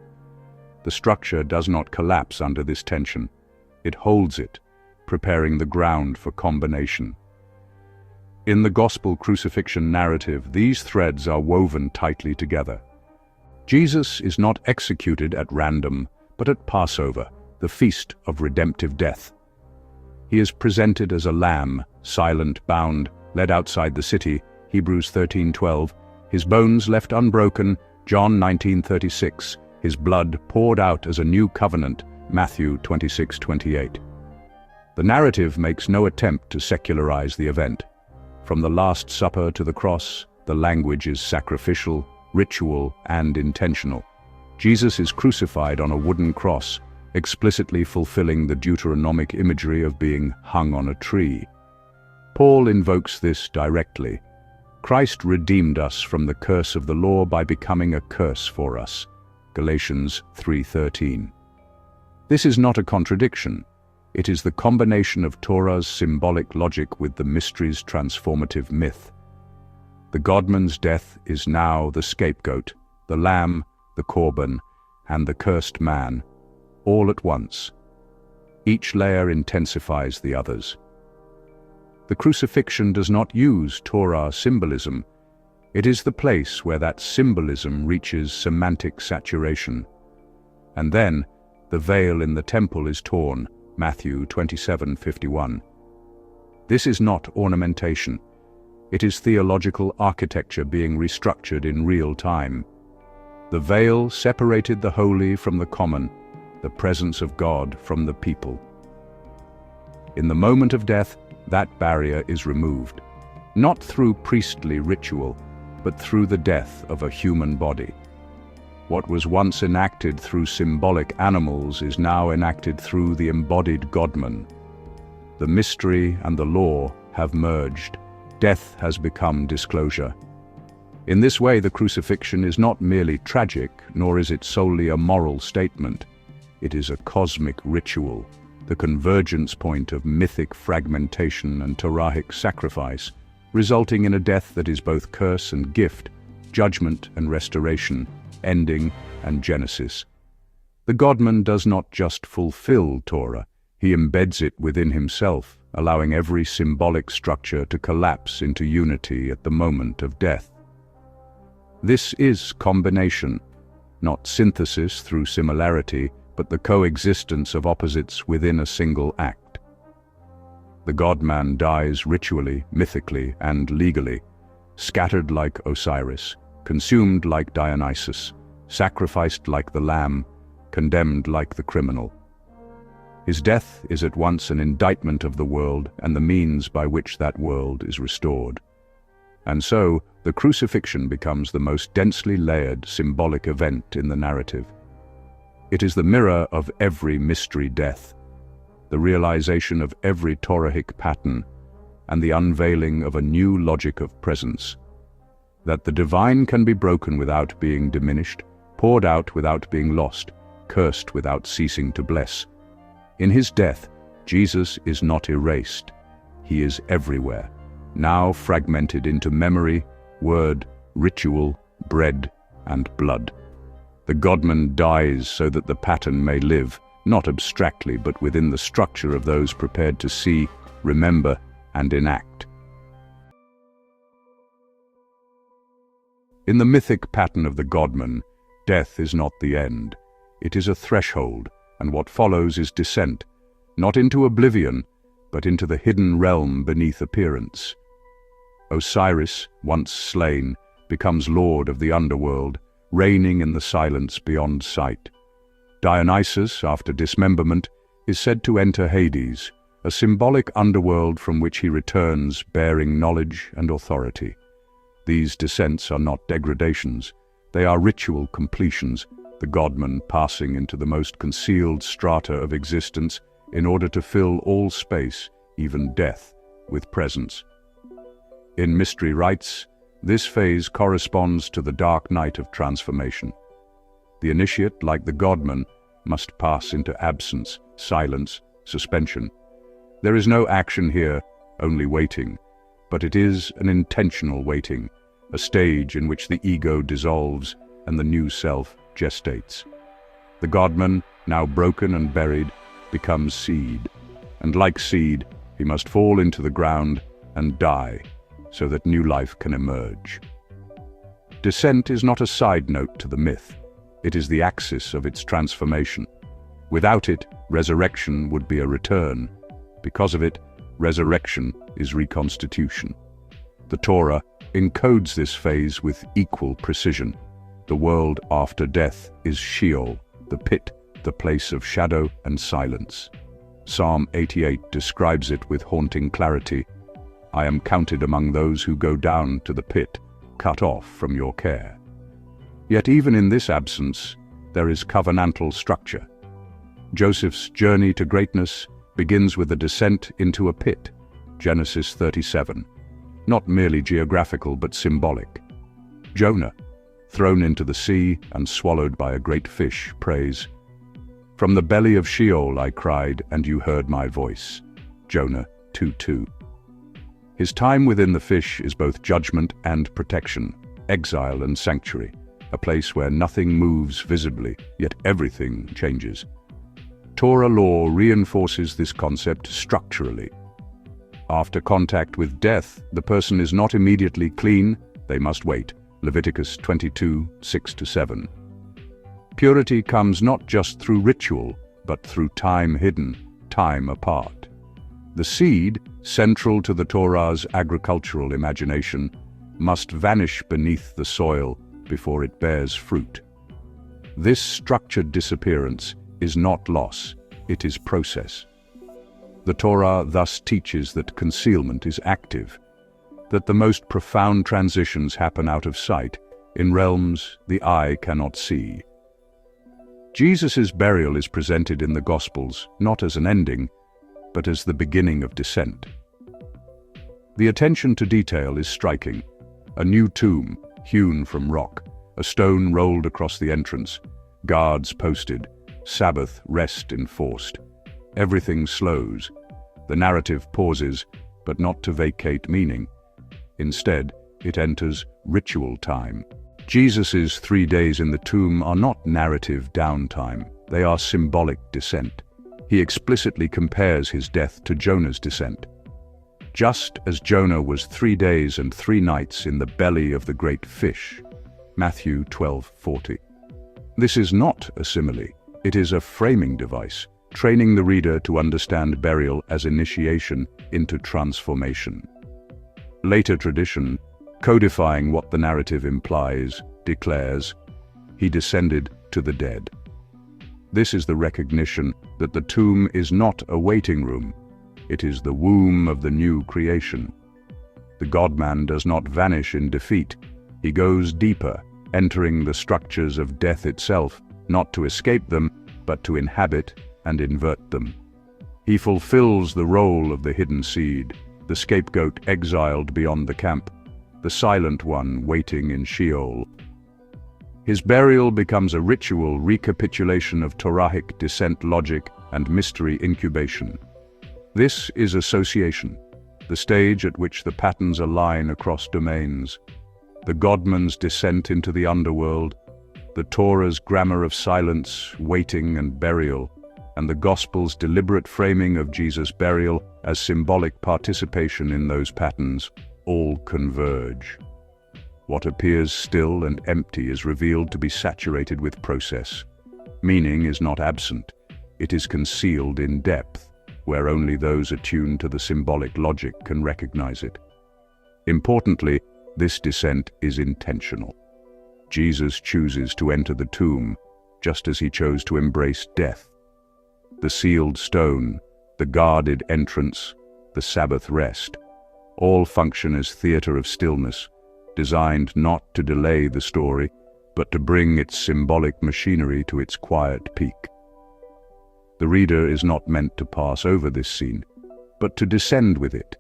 The structure does not collapse under this tension. It holds it, preparing the ground for combination. In the gospel crucifixion narrative, these threads are woven tightly together. Jesus is not executed at random, but at Passover, the feast of redemptive death. He is presented as a lamb, silent, bound, led outside the city, Hebrews 13:12, his bones left unbroken, John 19:36, his blood poured out as a new covenant, Matthew 26:28. The narrative makes no attempt to secularize the event. From the Last Supper to the cross, the language is sacrificial, ritual, and intentional. Jesus is crucified on a wooden cross, explicitly fulfilling the Deuteronomic imagery of being hung on a tree. Paul invokes this directly. Christ redeemed us from the curse of the law by becoming a curse for us. Galatians 3:13. This is not a contradiction. It is the combination of Torah's symbolic logic with the mystery's transformative myth. The godman's death is now the scapegoat, the lamb, the korban, and the cursed man, all at once. Each layer intensifies the others. The crucifixion does not use Torah symbolism. It is the place where that symbolism reaches semantic saturation. And then, the veil in the temple is torn, Matthew 27:51. This is not ornamentation. It is theological architecture being restructured in real time. The veil separated the holy from the common, the presence of God from the people. In the moment of death, that barrier is removed, not through priestly ritual, but through the death of a human body. What was once enacted through symbolic animals is now enacted through the embodied godman. The mystery and the law have merged. Death has become disclosure. In this way, the crucifixion is not merely tragic, nor is it solely a moral statement. It is a cosmic ritual, the convergence point of mythic fragmentation and Torahic sacrifice, resulting in a death that is both curse and gift, judgment and restoration, ending and genesis. The godman does not just fulfill Torah, he embeds it within himself, allowing every symbolic structure to collapse into unity at the moment of death. This is combination, not synthesis through similarity, but the coexistence of opposites within a single act. The godman dies ritually, mythically, and legally, scattered like Osiris, consumed like Dionysus, sacrificed like the lamb, condemned like the criminal. His death is at once an indictment of the world and the means by which that world is restored. And so, the crucifixion becomes the most densely layered symbolic event in the narrative. It is the mirror of every mystery death, the realization of every Torahic pattern, and the unveiling of a new logic of presence. That the divine can be broken without being diminished, poured out without being lost, cursed without ceasing to bless. In his death, Jesus is not erased. He is everywhere, now fragmented into memory, word, ritual, bread, and blood. The godman dies so that the pattern may live, not abstractly but within the structure of those prepared to see, remember, and enact. In the mythic pattern of the godman, death is not the end. It is a threshold, and what follows is descent, not into oblivion, but into the hidden realm beneath appearance. Osiris, once slain, becomes lord of the underworld, reigning in the silence beyond sight. Dionysus, after dismemberment, is said to enter Hades, a symbolic underworld from which he returns bearing knowledge and authority. These descents are not degradations, they are ritual completions, the godman passing into the most concealed strata of existence in order to fill all space, even death, with presence. In mystery rites, this phase corresponds to the dark night of transformation. The initiate, like the godman, must pass into absence, silence, suspension. There is no action here, only waiting, but it is an intentional waiting, a stage in which the ego dissolves and the new self gestates. The godman, now broken and buried, becomes seed, and like seed, he must fall into the ground and die, so that new life can emerge. Descent is not a side note to the myth. It is the axis of its transformation. Without it, resurrection would be a return. Because of it, resurrection is reconstitution. The Torah encodes this phase with equal precision. The world after death is Sheol, the pit, the place of shadow and silence. Psalm 88 describes it with haunting clarity. I am counted among those who go down to the pit, cut off from your care. Yet even in this absence, there is covenantal structure. Joseph's journey to greatness begins with a descent into a pit, Genesis 37. Not merely geographical but symbolic. Jonah, thrown into the sea and swallowed by a great fish, prays, From the belly of Sheol I cried, and you heard my voice. Jonah 2:2. His time within the fish is both judgment and protection, exile and sanctuary, a place where nothing moves visibly, yet everything changes. Torah law reinforces this concept structurally. After contact with death, the person is not immediately clean, they must wait. Leviticus 22:6-7. Purity comes not just through ritual, but through time hidden, time apart. The seed, central to the Torah's agricultural imagination, must vanish beneath the soil before it bears fruit. This structured disappearance is not loss, it is process. The Torah thus teaches that concealment is active, that the most profound transitions happen out of sight, in realms the eye cannot see. Jesus' burial is presented in the Gospels not as an ending, but as the beginning of descent. The attention to detail is striking. A new tomb, hewn from rock, a stone rolled across the entrance, guards posted, Sabbath rest enforced. Everything slows. The narrative pauses, but not to vacate meaning. Instead, it enters ritual time. Jesus' 3 days in the tomb are not narrative downtime, they are symbolic descent. He explicitly compares his death to Jonah's descent. Just as Jonah was 3 days and 3 nights in the belly of the great fish, Matthew 12:40. This is not a simile, it is a framing device, training the reader to understand burial as initiation into transformation. Later tradition, codifying what the narrative implies, declares, "He descended to the dead." This is the recognition that the tomb is not a waiting room, it is the womb of the new creation. The godman does not vanish in defeat, he goes deeper, entering the structures of death itself, not to escape them, but to inhabit and invert them. He fulfills the role of the hidden seed, the scapegoat exiled beyond the camp, the silent one waiting in Sheol. His burial becomes a ritual recapitulation of Torahic descent logic and mystery incubation. This is association, the stage at which the patterns align across domains. The godman's descent into the underworld, the Torah's grammar of silence, waiting and burial, and the Gospel's deliberate framing of Jesus' burial as symbolic participation in those patterns, all converge. What appears still and empty is revealed to be saturated with process. Meaning is not absent, it is concealed in depth, where only those attuned to the symbolic logic can recognize it. Importantly, this descent is intentional. Jesus chooses to enter the tomb, just as he chose to embrace death. The sealed stone, the guarded entrance, the Sabbath rest, all function as theater of stillness, designed not to delay the story, but to bring its symbolic machinery to its quiet peak. The reader is not meant to pass over this scene, but to descend with it,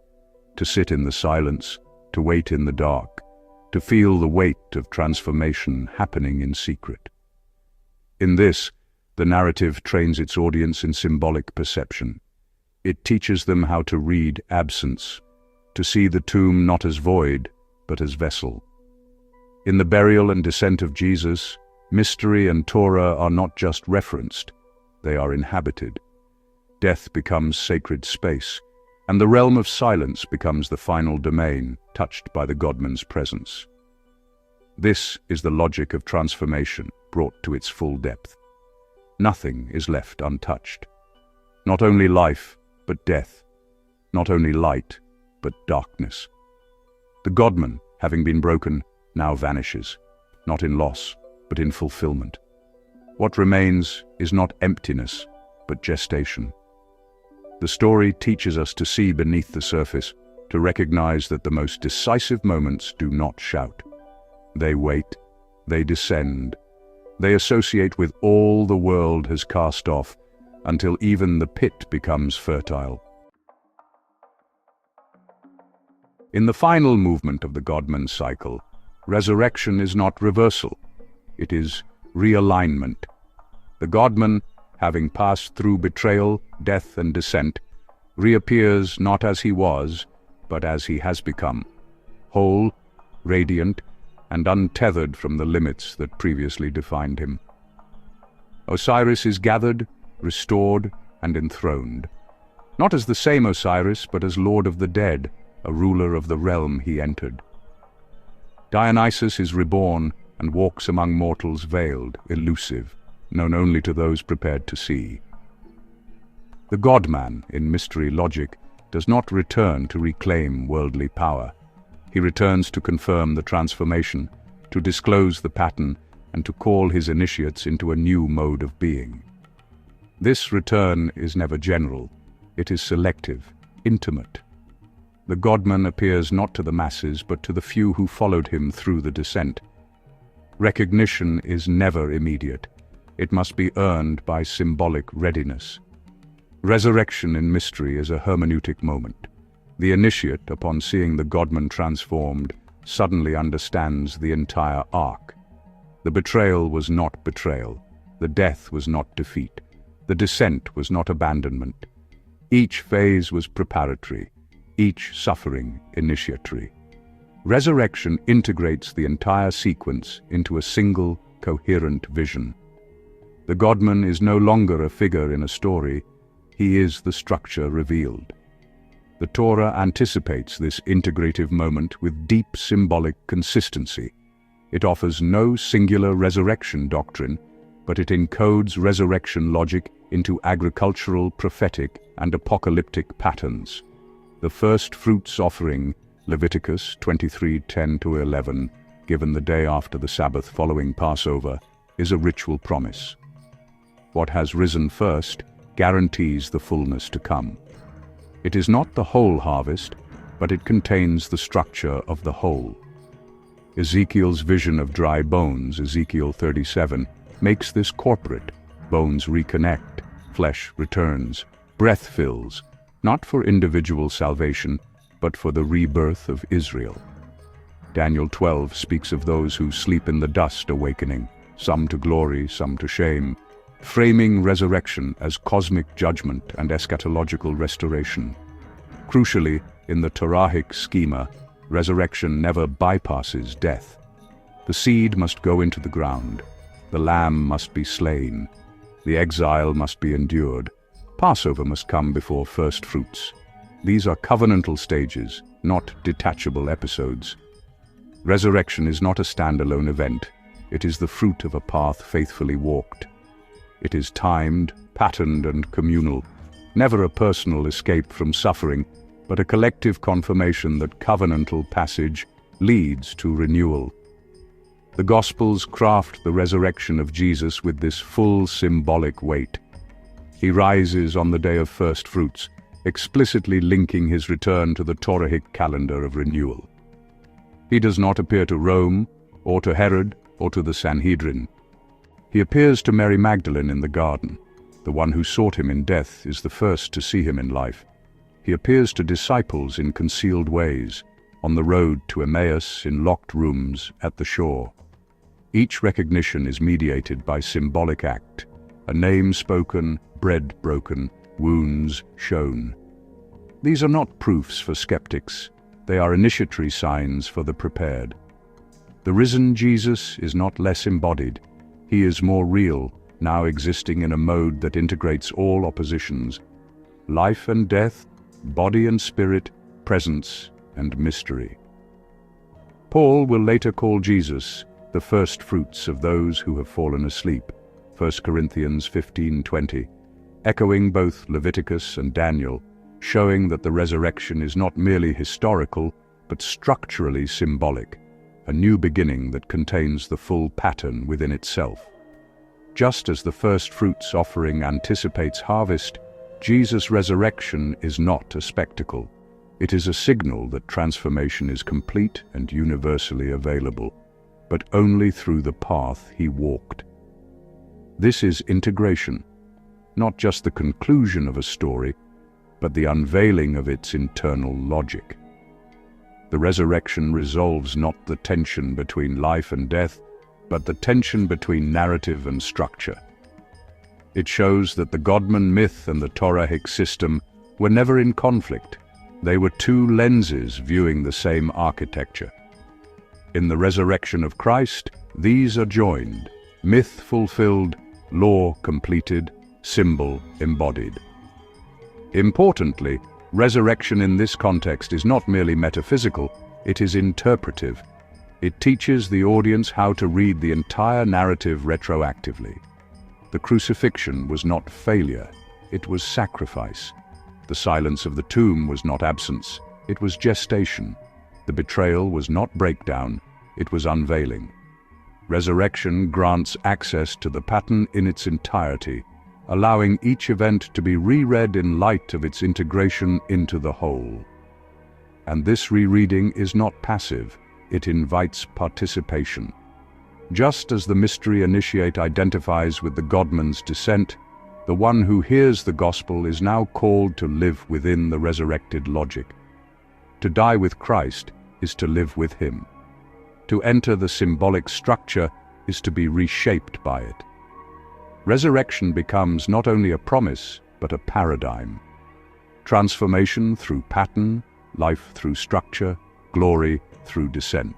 to sit in the silence, to wait in the dark, to feel the weight of transformation happening in secret. In this, the narrative trains its audience in symbolic perception. It teaches them how to read absence, to see the tomb not as void, but as vessel. In the burial and descent of Jesus, mystery and Torah are not just referenced, they are inhabited. Death becomes sacred space, and the realm of silence becomes the final domain, touched by the godman's presence. This is the logic of transformation brought to its full depth. Nothing is left untouched. Not only life, but death. Not only light, but darkness. The godman, having been broken, now vanishes, not in loss, but in fulfillment. What remains is not emptiness, but gestation. The story teaches us to see beneath the surface, to recognize that the most decisive moments do not shout. They wait, they descend, they associate with all the world has cast off, until even the pit becomes fertile. In the final movement of the godman's cycle, resurrection is not reversal, it is realignment. The godman, having passed through betrayal, death and descent, reappears not as he was, but as he has become, whole, radiant, and untethered from the limits that previously defined him. Osiris is gathered, restored, and enthroned, not as the same Osiris, but as Lord of the Dead, a ruler of the realm he entered. Dionysus is reborn and walks among mortals veiled, elusive, known only to those prepared to see. The godman, in mystery logic, does not return to reclaim worldly power. He returns to confirm the transformation, to disclose the pattern, and to call his initiates into a new mode of being. This return is never general. It is selective, intimate. The godman appears not to the masses, but to the few who followed him through the descent. Recognition is never immediate. It must be earned by symbolic readiness. Resurrection in mystery is a hermeneutic moment. The initiate, upon seeing the godman transformed, suddenly understands the entire arc. The betrayal was not betrayal. The death was not defeat. The descent was not abandonment. Each phase was preparatory, each suffering initiatory. Resurrection integrates the entire sequence into a single, coherent vision. The godman is no longer a figure in a story, he is the structure revealed. The Torah anticipates this integrative moment with deep symbolic consistency. It offers no singular resurrection doctrine, but it encodes resurrection logic into agricultural, prophetic, and apocalyptic patterns. The first fruits offering, Leviticus 23:10-11, given the day after the Sabbath following Passover, is a ritual promise. What has risen first guarantees the fullness to come. It is not the whole harvest, but it contains the structure of the whole. Ezekiel's vision of dry bones, Ezekiel 37, makes this corporate. Bones reconnect, flesh returns, breath fills, not for individual salvation, but for the rebirth of Israel. Daniel 12 speaks of those who sleep in the dust awakening, some to glory, some to shame, framing resurrection as cosmic judgment and eschatological restoration. Crucially, in the Torahic schema, resurrection never bypasses death. The seed must go into the ground, the lamb must be slain, the exile must be endured, Passover must come before first fruits. These are covenantal stages, not detachable episodes. Resurrection is not a standalone event. It is the fruit of a path faithfully walked. It is timed, patterned, and communal, never a personal escape from suffering, but a collective confirmation that covenantal passage leads to renewal. The Gospels craft the resurrection of Jesus with this full symbolic weight. He rises on the day of first fruits, explicitly linking his return to the Torahic calendar of renewal. He does not appear to Rome, or to Herod, or to the Sanhedrin. He appears to Mary Magdalene in the garden. The one who sought him in death is the first to see him in life. He appears to disciples in concealed ways, on the road to Emmaus, in locked rooms, at the shore. Each recognition is mediated by symbolic act, a name spoken, bread broken, wounds shown. These are not proofs for skeptics. They are initiatory signs for the prepared. The risen Jesus is not less embodied. He is more real, now existing in a mode that integrates all oppositions: life and death, body and spirit, presence and mystery. Paul will later call Jesus the first fruits of those who have fallen asleep, 1 Corinthians 15:20, echoing both Leviticus and Daniel, showing that the resurrection is not merely historical, but structurally symbolic, a new beginning that contains the full pattern within itself. Just as the first fruits offering anticipates harvest, Jesus' resurrection is not a spectacle. It is a signal that transformation is complete and universally available, but only through the path he walked. This is integration, not just the conclusion of a story, but the unveiling of its internal logic. The resurrection resolves not the tension between life and death, but the tension between narrative and structure. It shows that the godman myth and the Torahic system were never in conflict. They were two lenses viewing the same architecture. In the resurrection of Christ, these are joined, myth fulfilled, law completed, symbol embodied. Importantly, resurrection in this context is not merely metaphysical, it is interpretive. It teaches the audience how to read the entire narrative retroactively. The crucifixion was not failure, it was sacrifice. The silence of the tomb was not absence, it was gestation. The betrayal was not breakdown, it was unveiling. Resurrection grants access to the pattern in its entirety, allowing each event to be reread in light of its integration into the whole. And this rereading is not passive, it invites participation. Just as the mystery initiate identifies with the godman's descent, the one who hears the gospel is now called to live within the resurrected logic. To die with Christ is to live with him. To enter the symbolic structure is to be reshaped by it. Resurrection becomes not only a promise, but a paradigm. Transformation through pattern, life through structure, glory through descent.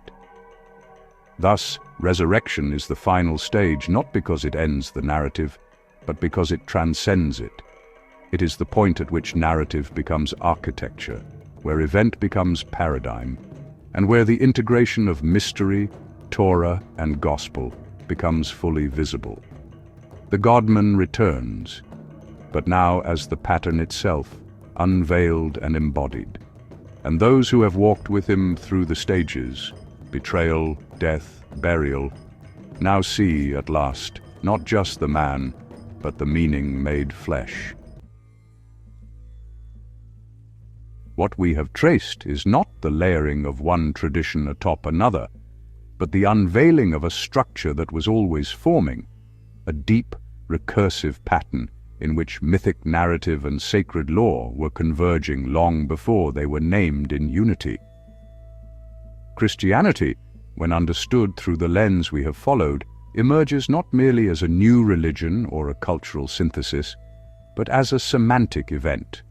Thus, resurrection is the final stage not because it ends the narrative, but because it transcends it. It is the point at which narrative becomes architecture, where event becomes paradigm, and where the integration of mystery, Torah and Gospel becomes fully visible. The godman returns, but now as the pattern itself, unveiled and embodied. And those who have walked with him through the stages, betrayal, death, burial, now see at last not just the man, but the meaning made flesh. What we have traced is not the layering of one tradition atop another, but the unveiling of a structure that was always forming, a deep, recursive pattern in which mythic narrative and sacred law were converging long before they were named in unity. Christianity, when understood through the lens we have followed, emerges not merely as a new religion or a cultural synthesis, but as a semantic event,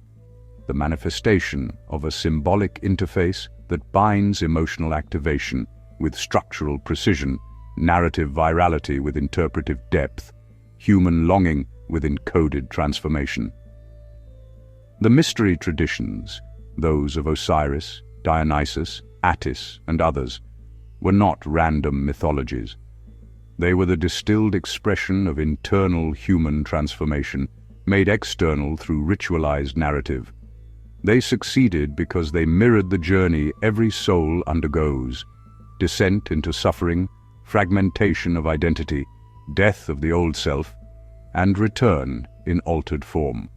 the manifestation of a symbolic interface that binds emotional activation with structural precision, narrative virality with interpretive depth, human longing with encoded transformation. The mystery traditions, those of Osiris, Dionysus, Attis, and others, were not random mythologies. They were the distilled expression of internal human transformation, made external through ritualized narrative. They succeeded because they mirrored the journey every soul undergoes: descent into suffering, fragmentation of identity, death of the old self, and return in altered form.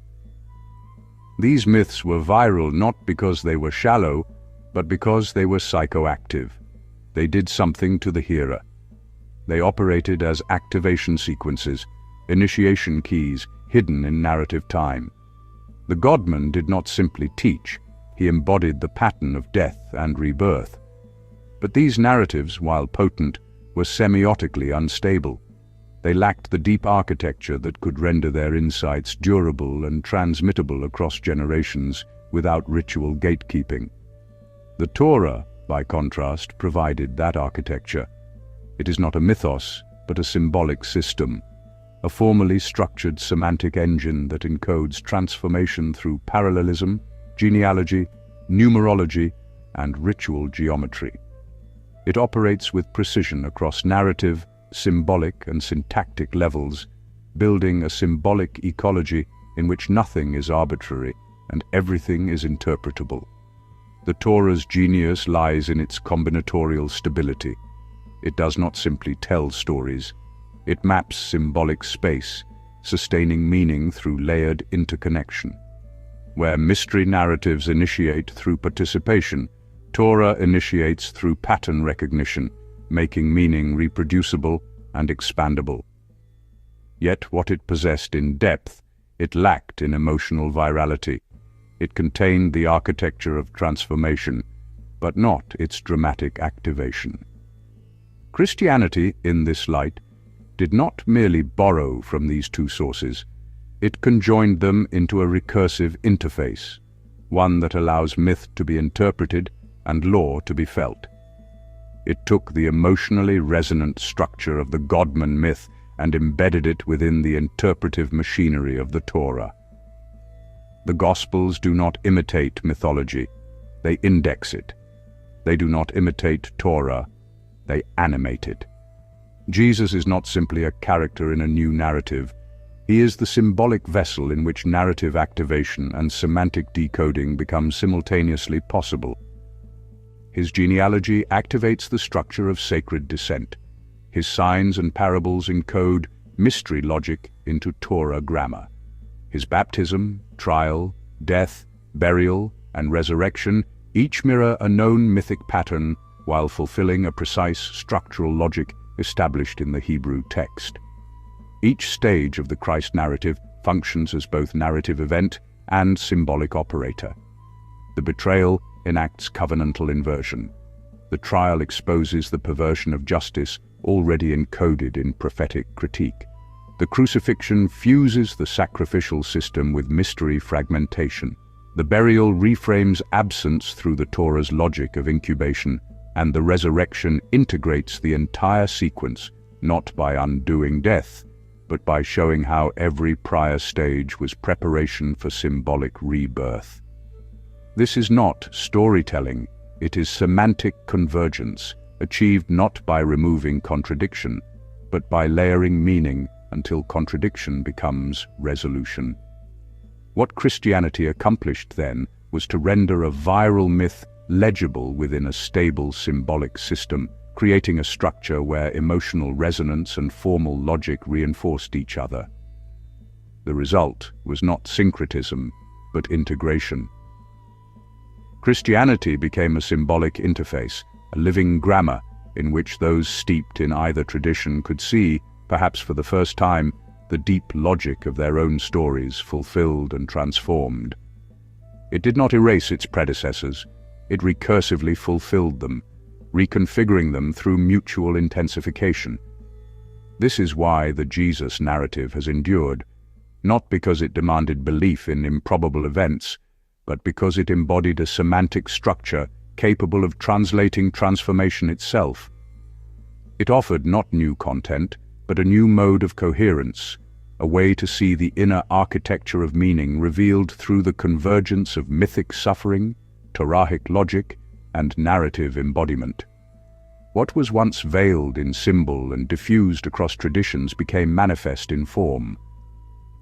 These myths were viral not because they were shallow, but because they were psychoactive. They did something to the hearer. They operated as activation sequences, initiation keys hidden in narrative time. The godman did not simply teach, he embodied the pattern of death and rebirth. But these narratives, while potent, were semiotically unstable. They lacked the deep architecture that could render their insights durable and transmittable across generations without ritual gatekeeping. The Torah, by contrast, provided that architecture. It is not a mythos, but a symbolic system, a formally structured semantic engine that encodes transformation through parallelism, genealogy, numerology, and ritual geometry. It operates with precision across narrative, symbolic, and syntactic levels, building a symbolic ecology in which nothing is arbitrary and everything is interpretable. The Torah's genius lies in its combinatorial stability. It does not simply tell stories. It maps symbolic space, sustaining meaning through layered interconnection. Where mystery narratives initiate through participation, Torah initiates through pattern recognition, making meaning reproducible and expandable. Yet what it possessed in depth, it lacked in emotional virality. It contained the architecture of transformation, but not its dramatic activation. Christianity, in this light, did not merely borrow from these two sources. It conjoined them into a recursive interface, one that allows myth to be interpreted and law to be felt. It took the emotionally resonant structure of the godman myth and embedded it within the interpretive machinery of the Torah. The Gospels do not imitate mythology, they index it. They do not imitate Torah, they animate it. Jesus is not simply a character in a new narrative. He is the symbolic vessel in which narrative activation and semantic decoding become simultaneously possible. His genealogy activates the structure of sacred descent. His signs and parables encode mystery logic into Torah grammar. His baptism, trial, death, burial, and resurrection each mirror a known mythic pattern while fulfilling a precise structural logic established in the Hebrew text. Each stage of the Christ narrative functions as both narrative event and symbolic operator. The betrayal enacts covenantal inversion. The trial exposes the perversion of justice already encoded in prophetic critique. The crucifixion fuses the sacrificial system with mystery fragmentation. The burial reframes absence through the Torah's logic of incubation, and the resurrection integrates the entire sequence, not by undoing death, but by showing how every prior stage was preparation for symbolic rebirth. This is not storytelling, it is semantic convergence, achieved not by removing contradiction, but by layering meaning until contradiction becomes resolution. What Christianity accomplished then was to render a viral myth legible within a stable symbolic system, creating a structure where emotional resonance and formal logic reinforced each other. The result was not syncretism, but integration. Christianity became a symbolic interface, a living grammar in which those steeped in either tradition could see, perhaps for the first time, the deep logic of their own stories fulfilled and transformed. It did not erase its predecessors, it recursively fulfilled them, reconfiguring them through mutual intensification. This is why the Jesus narrative has endured, not because it demanded belief in improbable events, but because it embodied a semantic structure capable of translating transformation itself. It offered not new content, but a new mode of coherence, a way to see the inner architecture of meaning revealed through the convergence of mythic suffering, Torahic logic, and narrative embodiment. What was once veiled in symbol and diffused across traditions became manifest in form.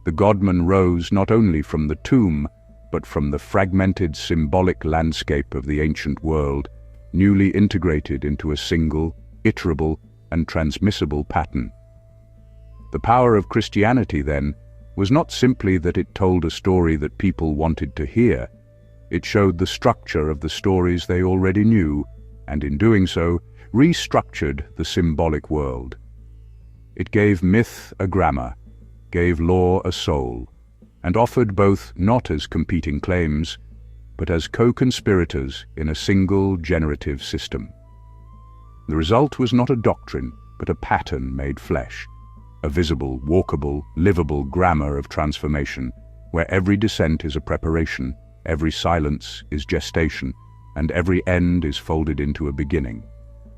The godman rose not only from the tomb, but from the fragmented symbolic landscape of the ancient world, newly integrated into a single, iterable, and transmissible pattern. The power of Christianity, then, was not simply that it told a story that people wanted to hear. It showed the structure of the stories they already knew, and in doing so, restructured the symbolic world. It gave myth a grammar, gave law a soul, and offered both not as competing claims, but as co-conspirators in a single generative system. The result was not a doctrine, but a pattern made flesh, a visible, walkable, livable grammar of transformation, where every descent is a preparation, every silence is gestation, and every end is folded into a beginning.